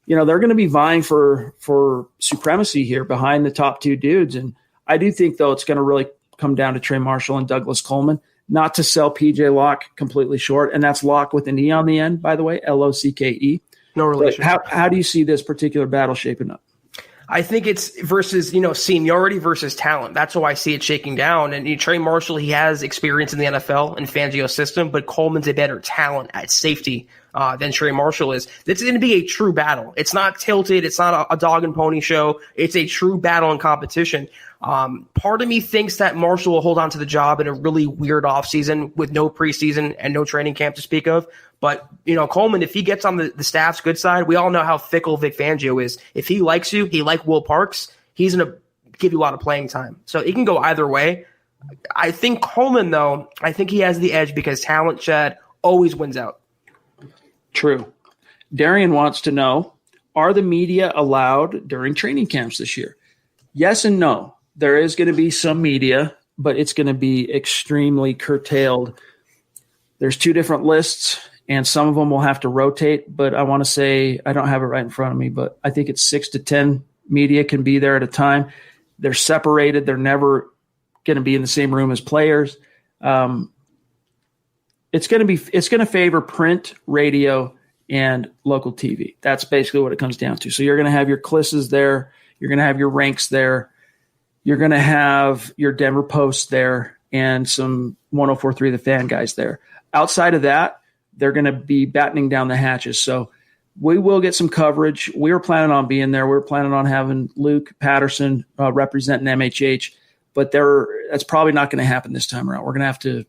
They're going to be vying for supremacy here behind the top 2 dudes. And I do think, though, it's going to really come down to Trey Marshall and Douglas Coleman, not to sell P.J. Locke completely short. And that's Locke with an E on the end, by the way, L-O-C-K-E. No relation. How do you see this particular battle shaping up? I think it's versus, seniority versus talent. That's how I see it shaking down. And Trey Marshall, he has experience in the NFL and Fangio's system, but Coleman's a better talent at safety than Trey Marshall is. It's going to be a true battle. It's not tilted. It's not a dog and pony show. It's a true battle and competition. Part of me thinks that Marshall will hold on to the job in a really weird offseason with no preseason and no training camp to speak of. But, Coleman, if he gets on the staff's good side, we all know how fickle Vic Fangio is. If he likes you, he like Will Parks, he's going to give you a lot of playing time. So it can go either way. I think Coleman, though, I think he has the edge because talent, Chad, always wins out. True. Darian wants to know, are the media allowed during training camps this year? Yes and no. There is going to be some media, but it's going to be extremely curtailed. There's 2 different lists, and some of them will have to rotate. But I want to say, I don't have it right in front of me, but I think it's 6 to 10 media can be there at a time. They're separated. They're never going to be in the same room as players. It's going to favor print, radio, and local TV. That's basically what it comes down to. So you're going to have your Clisses there. You're going to have your Ranks there. You're going to have your Denver Post there and some 104.3 The Fan guys there. Outside of that, they're going to be battening down the hatches. So we will get some coverage. We were planning on being there. We were planning on having Luke Patterson representing MHH, but that's probably not going to happen this time around. We're going to have to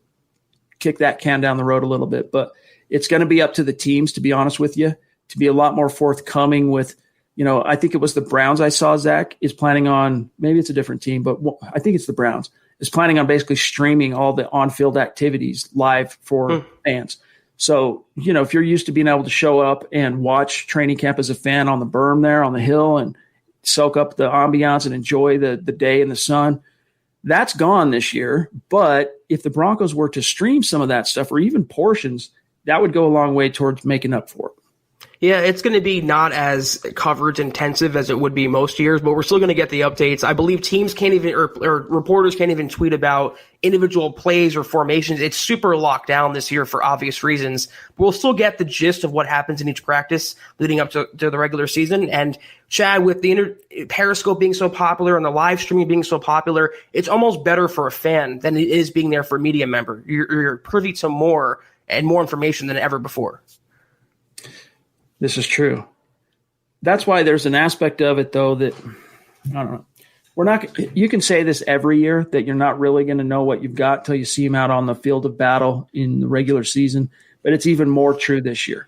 kick that can down the road a little bit. But it's going to be up to the teams, to be honest with you, to be a lot more forthcoming with, I think it was the Browns I saw, Zach, is planning on, maybe it's a different team, but I think it's the Browns, is planning on basically streaming all the on-field activities live for fans. So, if you're used to being able to show up and watch training camp as a fan on the berm there on the hill and soak up the ambiance and enjoy the day in the sun, that's gone this year. But if the Broncos were to stream some of that stuff or even portions, that would go a long way towards making up for it. Yeah, it's going to be not as coverage intensive as it would be most years, but we're still going to get the updates. I believe teams can't even, or reporters can't even tweet about individual plays or formations. It's super locked down this year for obvious reasons, but we'll still get the gist of what happens in each practice leading up to the regular season. And Chad, with the Periscope being so popular and the live streaming being so popular, it's almost better for a fan than it is being there for a media member. You're privy to more and more information than ever before. This is true. That's why there's an aspect of it, though, that I don't know. You can say this every year that you're not really going to know what you've got till you see them out on the field of battle in the regular season, but it's even more true this year.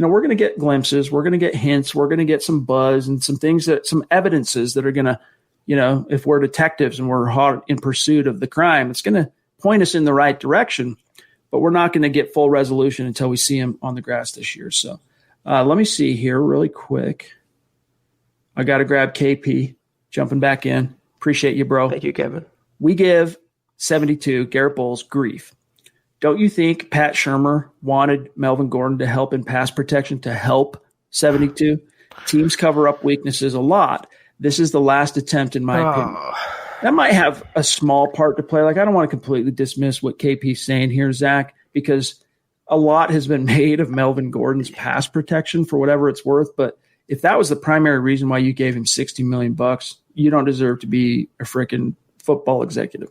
we're going to get glimpses, we're going to get hints, we're going to get some buzz and some things some evidences that are going to, if we're detectives and we're hot in pursuit of the crime, it's going to point us in the right direction, but we're not going to get full resolution until we see him on the grass this year. So let me see here really quick. I got to grab KP jumping back in. Appreciate you, bro. Thank you, Kevin. We give 72 Garrett Bowles grief. Don't you think Pat Shurmur wanted Melvin Gordon to help in pass protection to help 72? Teams cover up weaknesses a lot. This is the last attempt, in my opinion. That might have a small part to play. Like, I don't want to completely dismiss what KP's saying here, Zach, because a lot has been made of Melvin Gordon's pass protection for whatever it's worth. But if that was the primary reason why you gave him $60 million, you don't deserve to be a freaking football executive.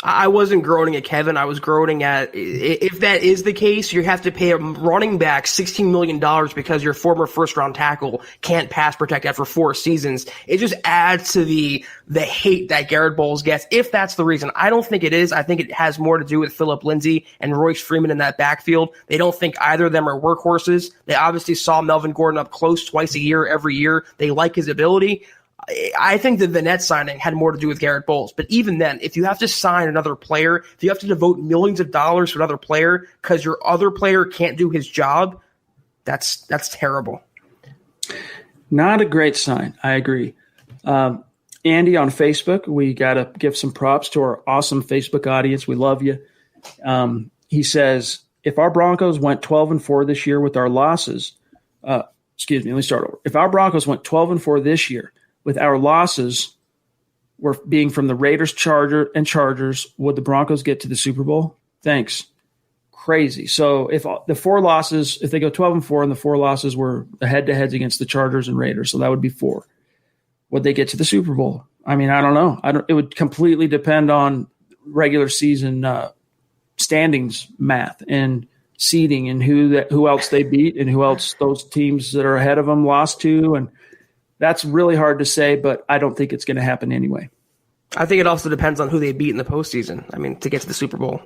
I wasn't groaning at Kevin. I was groaning at, if that is the case, you have to pay a running back $16 million because your former first-round tackle can't pass protect after 4 seasons. It just adds to the hate that Garrett Bowles gets, if that's the reason. I don't think it is. I think it has more to do with Phillip Lindsay and Royce Freeman in that backfield. They don't think either of them are workhorses. They obviously saw Melvin Gordon up close twice a year, every year. They like his ability. I think the Vanette signing had more to do with Garrett Bowles. But even then, if you have to sign another player, if you have to devote millions of dollars to another player because your other player can't do his job, that's terrible. Not a great sign. I agree. Andy on Facebook, we got to give some props to our awesome Facebook audience. We love you. He says, if our Broncos went 12-4 this year with our losses, let me start over. If our Broncos went 12-4 this year, with our losses were being from the Raiders, Chargers, would the Broncos get to the Super Bowl? Thanks. Crazy. So if the 4 losses, if they go 12-4 and the 4 losses were the head-to-heads against the Chargers and Raiders, so that would be 4. Would they get to the Super Bowl? I mean, I don't know. It would completely depend on regular season standings math and seeding and who else they beat and who else those teams that are ahead of them lost to, and that's really hard to say, but I don't think it's going to happen anyway. I think it also depends on who they beat in the postseason. I mean, to get to the Super Bowl.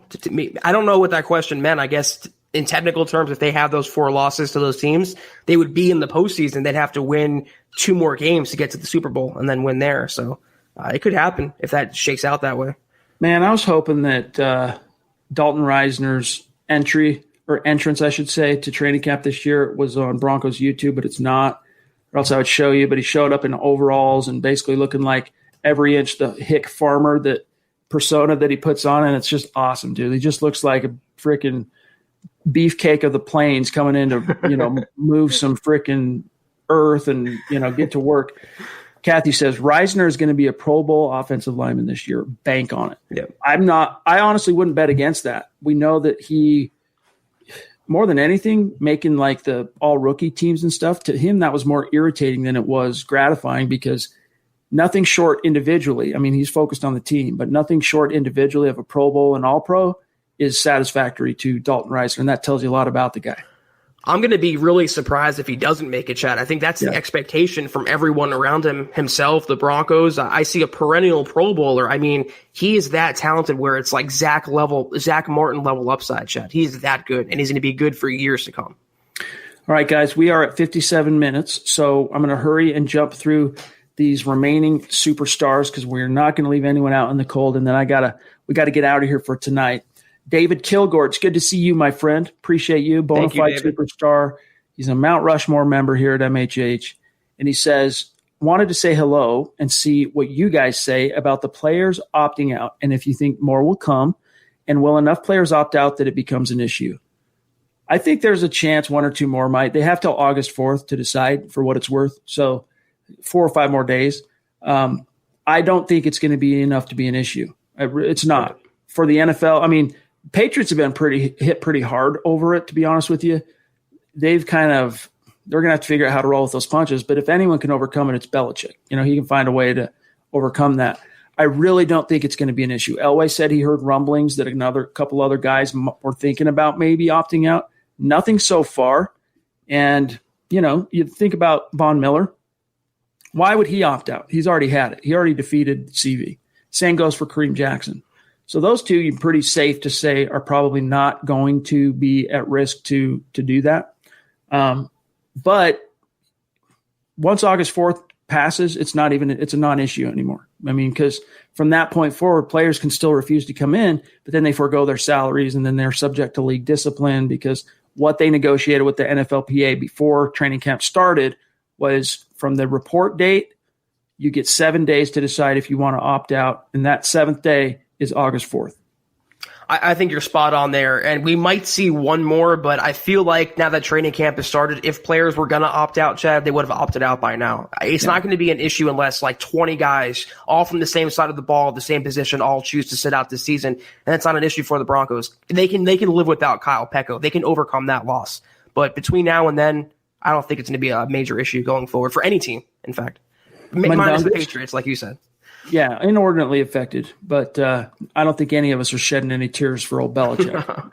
I don't know what that question meant. I guess in technical terms, if they have those 4 losses to those teams, they would be in the postseason. They'd have to win 2 more games to get to the Super Bowl and then win there. So it could happen if that shakes out that way. Man, I was hoping that Dalton Reisner's entrance, I should say, to training camp this year was on Broncos YouTube, but it's not. Or else I would show you, but he showed up in overalls and basically looking like every inch the hick farmer persona that he puts on, and it's just awesome, dude. He just looks like a freaking beefcake of the plains coming in to, move some freaking earth and, get to work. Kathy says, Reisner is going to be a Pro Bowl offensive lineman this year. Bank on it. Yep. I honestly wouldn't bet against that. We know that he – more than anything, making like the all rookie teams and stuff, to him, that was more irritating than it was gratifying because nothing short individually. I mean, he's focused on the team, but nothing short individually of a Pro Bowl and all pro is satisfactory to Dalton Reisner. And that tells you a lot about the guy. I'm going to be really surprised if he doesn't make it, Chad. I think that's the expectation from everyone around himself, the Broncos. I see a perennial Pro Bowler. I mean, he is that talented where it's like Zach Martin level upside, Chad. He's that good, and he's going to be good for years to come. All right, guys, we are at 57 minutes, so I'm going to hurry and jump through these remaining superstars because we're not going to leave anyone out in the cold, and then we got to get out of here for tonight. David Kilgore, it's good to see you, my friend. Appreciate you. Bonafide superstar. He's a Mount Rushmore member here at MHH. And he says, wanted to say hello and see what you guys say about the players opting out and if you think more will come and will enough players opt out that it becomes an issue. I think there's a chance 1 or 2 more might. They have till August 4th to decide for what it's worth. So 4 or 5 more days. I don't think it's going to be enough to be an issue. It's not. For the NFL, I mean, Patriots have been hit pretty hard over it, to be honest with you. They're going to have to figure out how to roll with those punches. But if anyone can overcome it, it's Belichick. He can find a way to overcome that. I really don't think it's going to be an issue. Elway said he heard rumblings that another couple other guys were thinking about maybe opting out. Nothing so far. And, you think about Von Miller. Why would he opt out? He's already had it. He already defeated CV. Same goes for Kareem Jackson. So those two, you're pretty safe to say, are probably not going to be at risk to do that. But once August 4th passes, it's a non-issue anymore. I mean, because from that point forward, players can still refuse to come in, but then they forego their salaries and then they're subject to league discipline because what they negotiated with the NFLPA before training camp started was from the report date, you get 7 days to decide if you want to opt out. And that 7th day is August 4th. I think you're spot on there, and we might see one more, but I feel like now that training camp has started, if players were going to opt out, Chad, they would have opted out by now. It's not going to be an issue unless like 20 guys, all from the same side of the ball, the same position, all choose to sit out this season, and that's not an issue for the Broncos. They can live without Kyle Pecco. They can overcome that loss. But between now and then, I don't think it's going to be a major issue going forward for any team, in fact. Minus the Patriots, like you said. Yeah, inordinately affected, but I don't think any of us are shedding any tears for old Belichick.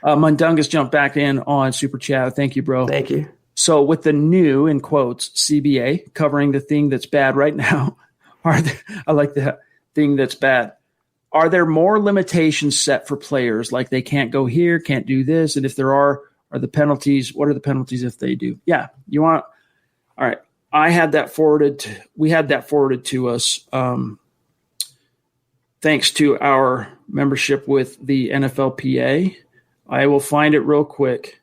Mundungus jumped back in on Super Chat. Thank you, bro. Thank you. So with the new, in quotes, CBA covering the thing that's bad right now, I like the thing that's bad. Are there more limitations set for players, like they can't go here, can't do this, and if there are the penalties? What are the penalties if they do? Yeah, you want – all right. We had that forwarded to us thanks to our membership with the NFLPA. I will find it real quick.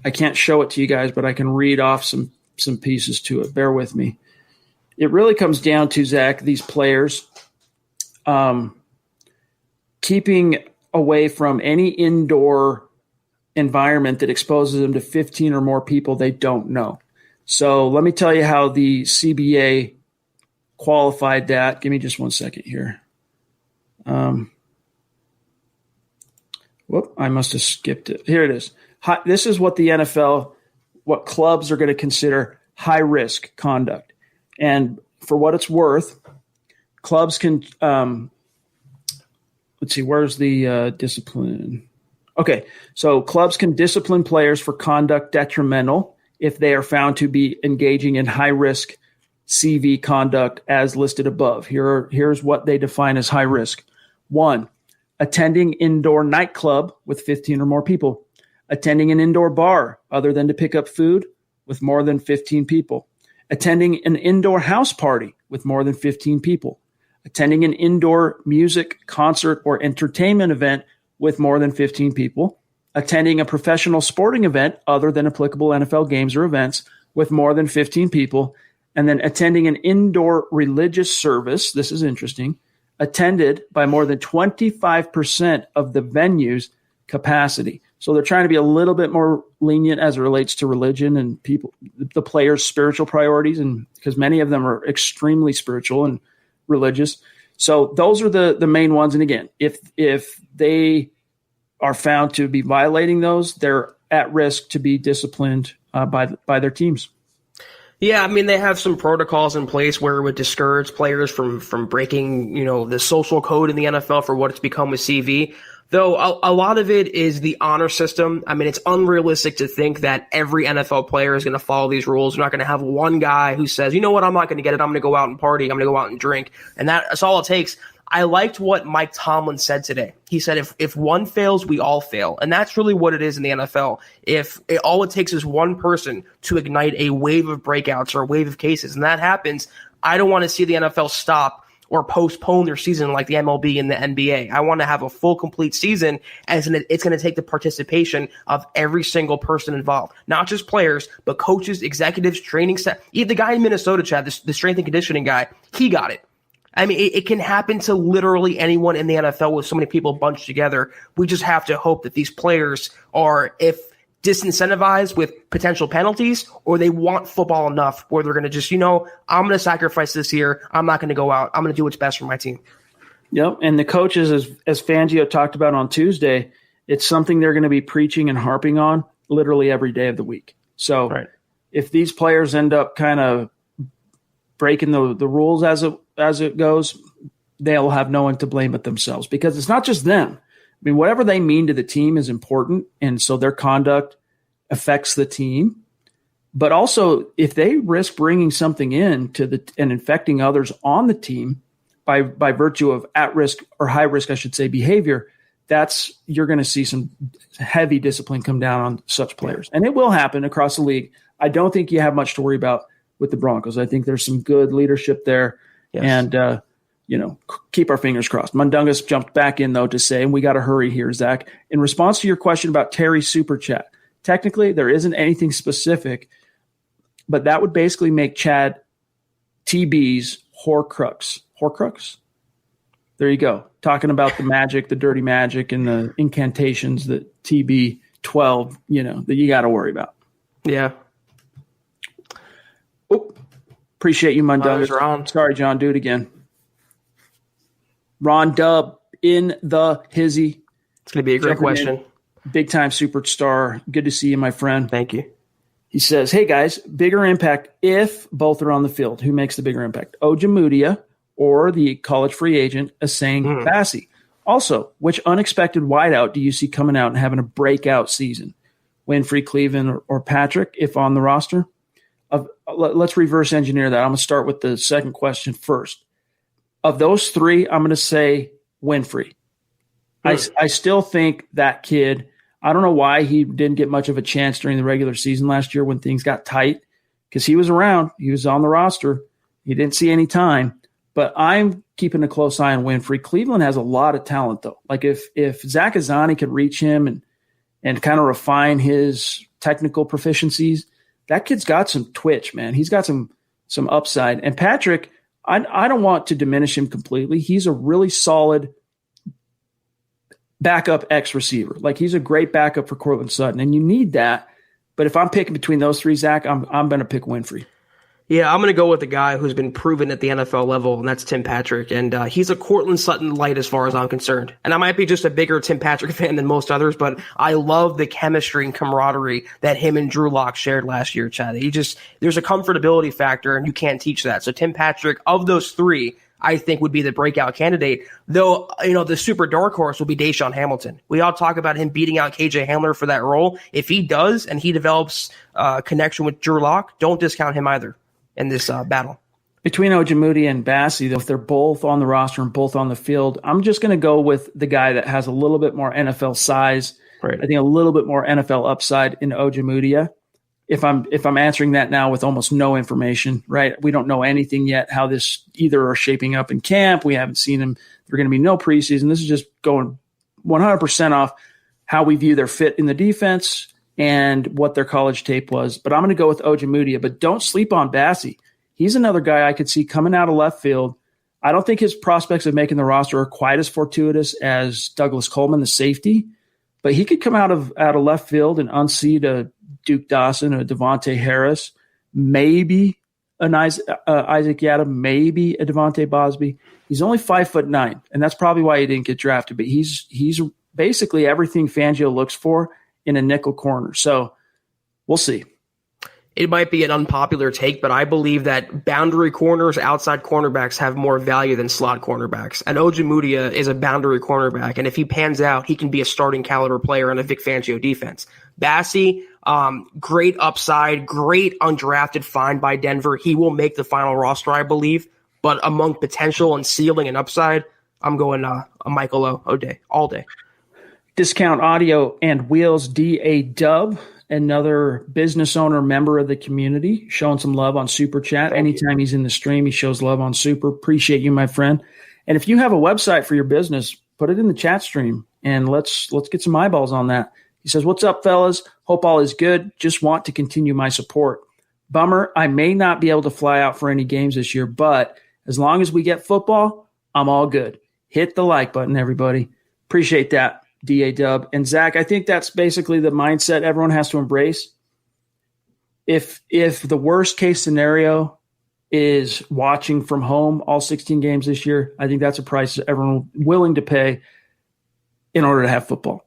I can't show it to you guys, but I can read off some pieces to it. Bear with me. It really comes down to, Zach, these players keeping away from any indoor environment that exposes them to 15 or more people they don't know. So let me tell you how the CBA qualified that. Give me just 1 second here. I must have skipped it. Here it is. This is what the NFL, what clubs are going to consider high-risk conduct. And for what it's worth, clubs can let's see, where's the discipline? Okay, so clubs can discipline players for conduct detrimental if they are found to be engaging in high-risk CV conduct as listed above. Here's what they define as high risk. 1, attending indoor nightclub with 15 or more people. Attending an indoor bar other than to pick up food with more than 15 people. Attending an indoor house party with more than 15 people. Attending an indoor music, concert, or entertainment event with more than 15 people. Attending a professional sporting event other than applicable NFL games or events with more than 15 people, and then attending an indoor religious service, this is interesting, attended by more than 25% of the venue's capacity. So they're trying to be a little bit more lenient as it relates to religion and people, the players' spiritual priorities, and because many of them are extremely spiritual and religious. So those are the main ones. And again, if they are found to be violating those, they're at risk to be disciplined by their teams. Yeah, I mean, they have some protocols in place where it would discourage players from breaking, the social code in the NFL for what it's become with CV. Though a lot of it is the honor system. I mean, it's unrealistic to think that every NFL player is going to follow these rules. You're not going to have one guy who says, you know what, I'm not going to get it. I'm going to go out and party. I'm going to go out and drink. And that's all it takes. I liked what Mike Tomlin said today. He said, if one fails, we all fail. And that's really what it is in the NFL. All it takes is one person to ignite a wave of breakouts or a wave of cases, and that happens, I don't want to see the NFL stop or postpone their season like the MLB and the NBA. I want to have a full, complete season, as it's going to take the participation of every single person involved. Not just players, but coaches, executives, training staff. Even the guy in Minnesota, Chad, the strength and conditioning guy, he got it. I mean, it can happen to literally anyone in the NFL with so many people bunched together. We just have to hope that these players are, if disincentivized with potential penalties, or they want football enough where they're going to just, I'm going to sacrifice this year. I'm not going to go out. I'm going to do what's best for my team. Yep. And the coaches, as Fangio talked about on Tuesday, it's something they're going to be preaching and harping on literally every day of the week. So if these players end up kind of breaking the rules as it goes, they'll have no one to blame but themselves, because it's not just them. I mean, whatever they mean to the team is important, and so their conduct affects the team. But also, if they risk bringing something in and infecting others on the team by virtue of at-risk or high-risk, I should say, behavior, you're going to see some heavy discipline come down on such players. And it will happen across the league. I don't think you have much to worry about with the Broncos. I think there's some good leadership there. Yes. And, keep our fingers crossed. Mundungus jumped back in, though, to say, and we got to hurry here, Zach. In response to your question about Terry's super chat, technically there isn't anything specific, but that would basically make Chad TB's Horcrux. Horcrux? There you go. Talking about the magic, the dirty magic, and the incantations that TB12, that you got to worry about. Yeah. Oh, appreciate you, Mundungus. Ron. Sorry, John. Do it again. Ron Dub in the hizzy. It's going to be a great question. Big time superstar. Good to see you, my friend. Thank you. He says, hey, guys, bigger impact if both are on the field. Who makes the bigger impact? Ojemudia or the college free agent, Asang Bassi? Also, which unexpected wideout do you see coming out and having a breakout season? Winfrey, Cleveland, or Patrick, if on the roster? Let's reverse engineer that. I'm going to start with the second question first. Of those three, I'm going to say Winfrey. I still think that kid, I don't know why he didn't get much of a chance during the regular season last year when things got tight, because he was around. He was on the roster. He didn't see any time. But I'm keeping a close eye on Winfrey. Cleveland has a lot of talent, though. Like if Zach Azzani could reach him and kind of refine his technical proficiencies, that kid's got some twitch, man. He's got some upside. And Patrick, I don't want to diminish him completely. He's a really solid backup X receiver. Like, he's a great backup for Courtland Sutton, and you need that. But if I'm picking between those three, Zach, I'm going to pick Winfrey. Yeah, I'm going to go with the guy who's been proven at the NFL level, and that's Tim Patrick. And he's a Courtland Sutton light as far as I'm concerned. And I might be just a bigger Tim Patrick fan than most others, but I love the chemistry and camaraderie that him and Drew Lock shared last year, Chad. There's a comfortability factor, and you can't teach that. So Tim Patrick, of those three, I think would be the breakout candidate. Though, the super dark horse will be Deshaun Hamilton. We all talk about him beating out KJ Hamler for that role. If he does and he develops a connection with Drew Lock, don't discount him either in this battle. Between Ojemudia and Bassi, though, if they're both on the roster and both on the field, I'm just going to go with the guy that has a little bit more NFL size. Right. I think a little bit more NFL upside in Ojemudia. If I'm answering that now with almost no information, right? We don't know anything yet how this either are shaping up in camp. We haven't seen them. There are going to be no preseason. This is just going 100% off how we view their fit in the defense and what their college tape was. But I'm going to go with Ojemudia. But don't sleep on Bassi. He's another guy I could see coming out of left field. I don't think his prospects of making the roster are quite as fortuitous as Douglas Coleman, the safety. But he could come out of left field and unseat a Duke Dawson, a Devontae Harris, maybe an Isaac Yadam, maybe a Devontae Bosby. He's only 5'9", and that's probably why he didn't get drafted. But he's basically everything Fangio looks for in a nickel corner. So we'll see. It might be an unpopular take, but I believe that boundary corners, outside cornerbacks have more value than slot cornerbacks. And Ojemudia is a boundary cornerback, and if he pans out, he can be a starting caliber player on a Vic Fangio defense. Bassi, great upside, great undrafted find by Denver. He will make the final roster, I believe. But among potential and ceiling and upside, I'm going a Michael O'Day all day. Discount Audio and Wheels DA-Dub, another business owner, member of the community, showing some love on Super Chat. Anytime he's in the stream, he shows love on Super. Appreciate you, my friend. And if you have a website for your business, put it in the chat stream, and let's get some eyeballs on that. He says, what's up, fellas? Hope all is good. Just want to continue my support. Bummer, I may not be able to fly out for any games this year, but as long as we get football, I'm all good. Hit the like button, everybody. Appreciate that, DA-Dub. And Zach, I think that's basically the mindset everyone has to embrace. If the worst case scenario is watching from home all 16 games this year, I think that's a price everyone willing to pay in order to have football.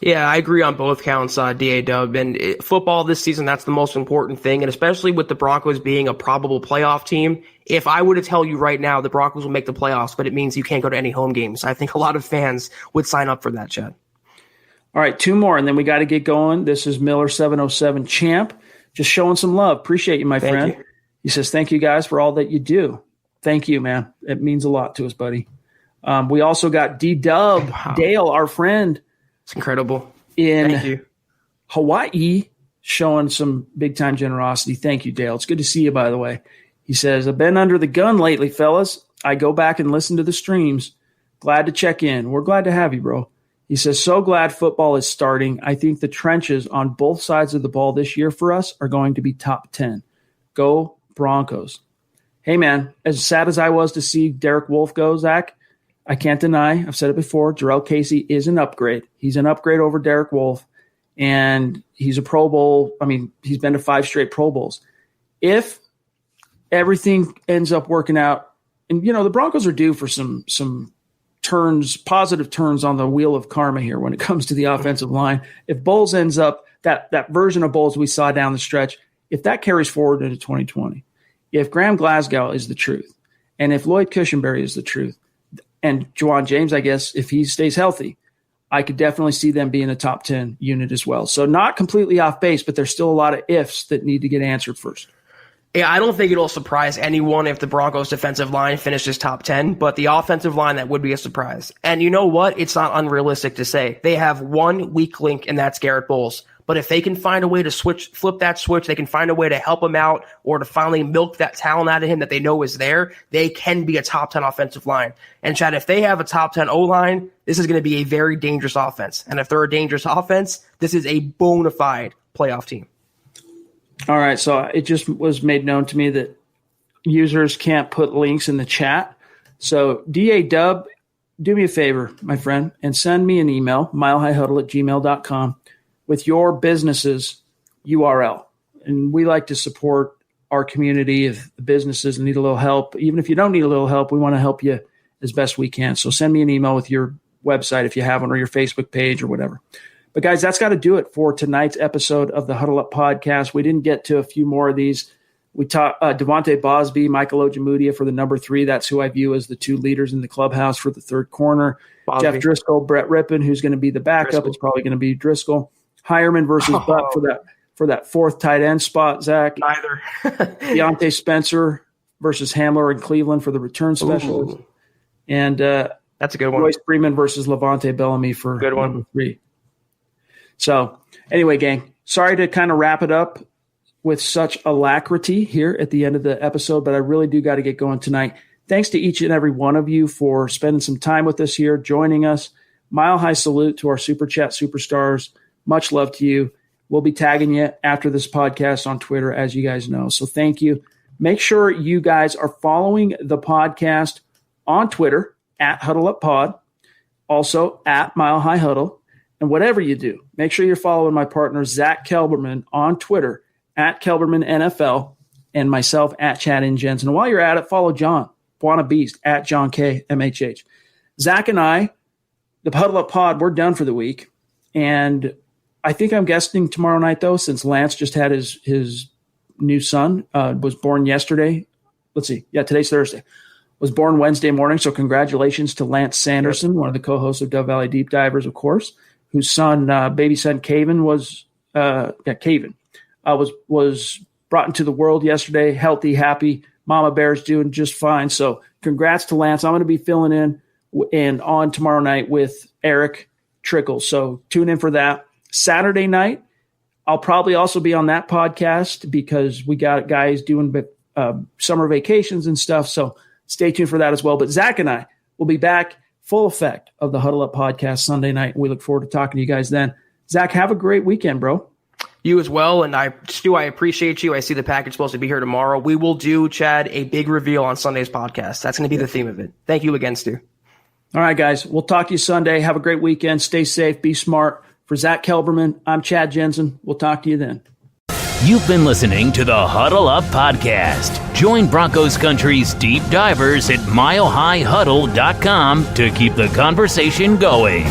Yeah, I agree on both counts, DA-Dub. And football this season, that's the most important thing. And especially with the Broncos being a probable playoff team, if I were to tell you right now the Broncos will make the playoffs, but it means you can't go to any home games, I think a lot of fans would sign up for that, Chad. All right, two more, and then we got to get going. This is Miller707 Champ, just showing some love. Appreciate you, my friend. You. He says, thank you guys for all that you do. Thank you, man. It means a lot to us, buddy. We also got D-Dub, Dale, our friend. It's incredible. In Hawaii, showing some big-time generosity. Thank you, Dale. It's good to see you, by the way. He says, I've been under the gun lately, fellas. I go back and listen to the streams. Glad to check in. We're glad to have you, bro. He says, so glad football is starting. I think the trenches on both sides of the ball this year for us are going to be top 10. Go Broncos. Hey, man, as sad as I was to see Derek Wolfe go, Zach, I can't deny, I've said it before, Jarrell Casey is an upgrade. He's an upgrade over Derek Wolfe, and he's a Pro Bowl. I mean, he's been to 5 straight Pro Bowls. If everything ends up working out, and, the Broncos are due for some turns, positive turns on the wheel of karma here when it comes to the offensive line. If Bowles ends up, that version of Bowles we saw down the stretch, if that carries forward into 2020, if Graham Glasgow is the truth, and if Lloyd Cushenberry is the truth, and Juwan James, I guess, if he stays healthy, I could definitely see them being a top 10 unit as well. So not completely off base, but there's still a lot of ifs that need to get answered first. Yeah, I don't think it'll surprise anyone if the Broncos defensive line finishes top 10, but the offensive line, that would be a surprise. And you know what? It's not unrealistic to say. They have one weak link, and that's Garrett Bowles. But if they can find a way to flip that switch, they can find a way to help him out or to finally milk that talent out of him that they know is there, they can be a top 10 offensive line. And Chad, if they have a top 10 O-line, this is going to be a very dangerous offense. And if they're a dangerous offense, this is a bona fide playoff team. All right, so it just was made known to me that users can't put links in the chat. So DA Dub, do me a favor, my friend, and send me an email, milehighhuddle@gmail.com, with your business's URL. And we like to support our community. If the businesses need a little help, even if you don't need a little help, we want to help you as best we can. So send me an email with your website if you have one, or your Facebook page or whatever. But guys, that's got to do it for tonight's episode of the Huddle Up Podcast. We didn't get to a few more of these. We talked Devontae Bosby, Michael Ojemudia for the number 3. That's who I view as the 2 leaders in the clubhouse for the third corner. Bosby. Jeff Driscoll, Brett Rippon, who's going to be the backup. Driscoll. It's probably going to be Driscoll. Hireman versus Butt for that 4th tight end spot, Zach. Neither. Deontay Spencer versus Hamler in Cleveland for the return specialist. Ooh. And that's a good one. Royce Freeman versus Levante Bellamy for good one. number 3. So anyway, gang, sorry to kind of wrap it up with such alacrity here at the end of the episode, but I really do got to get going tonight. Thanks to each and every one of you for spending some time with us here, joining us. Mile high salute to our Super Chat superstars. Much love to you. We'll be tagging you after this podcast on Twitter, as you guys know. So thank you. Make sure you guys are following the podcast on Twitter at HuddleUpPod, also at Mile High Huddle. And whatever you do, make sure you're following my partner, Zack Kelberman, on Twitter at Kelberman NFL, and myself at Chad and Jensen. And while you're at it, follow John, Buona Beast, at John K. MHH. Zach and I, the Huddle Up Pod, we're done for the week. And I think I'm guesting tomorrow night, though, since Lance just had his new son, was born yesterday. Let's see. Yeah, today's Thursday. Was born Wednesday morning. So congratulations to Lance Sanderson, one of the co-hosts of Dove Valley Deep Divers, of course, whose son, baby son Caven, was brought into the world yesterday, healthy, happy. Mama Bear's doing just fine. So congrats to Lance. I'm going to be filling in and on tomorrow night with Eric Trickle. So tune in for that. Saturday night, I'll probably also be on that podcast because we got guys doing summer vacations and stuff. So stay tuned for that as well. But Zach and I will be back full effect of the Huddle Up Podcast Sunday night. We look forward to talking to you guys then. Zach, have a great weekend, bro. You as well. And Stu, I appreciate you. I see the package supposed to be here tomorrow. We will do, Chad, a big reveal on Sunday's podcast. That's going to be the theme of it. Thank you again, Stu. All right, guys. We'll talk to you Sunday. Have a great weekend. Stay safe. Be smart. For Zack Kelberman, I'm Chad Jensen. We'll talk to you then. You've been listening to the Huddle Up Podcast. Join Broncos Country's deep divers at milehighhuddle.com to keep the conversation going.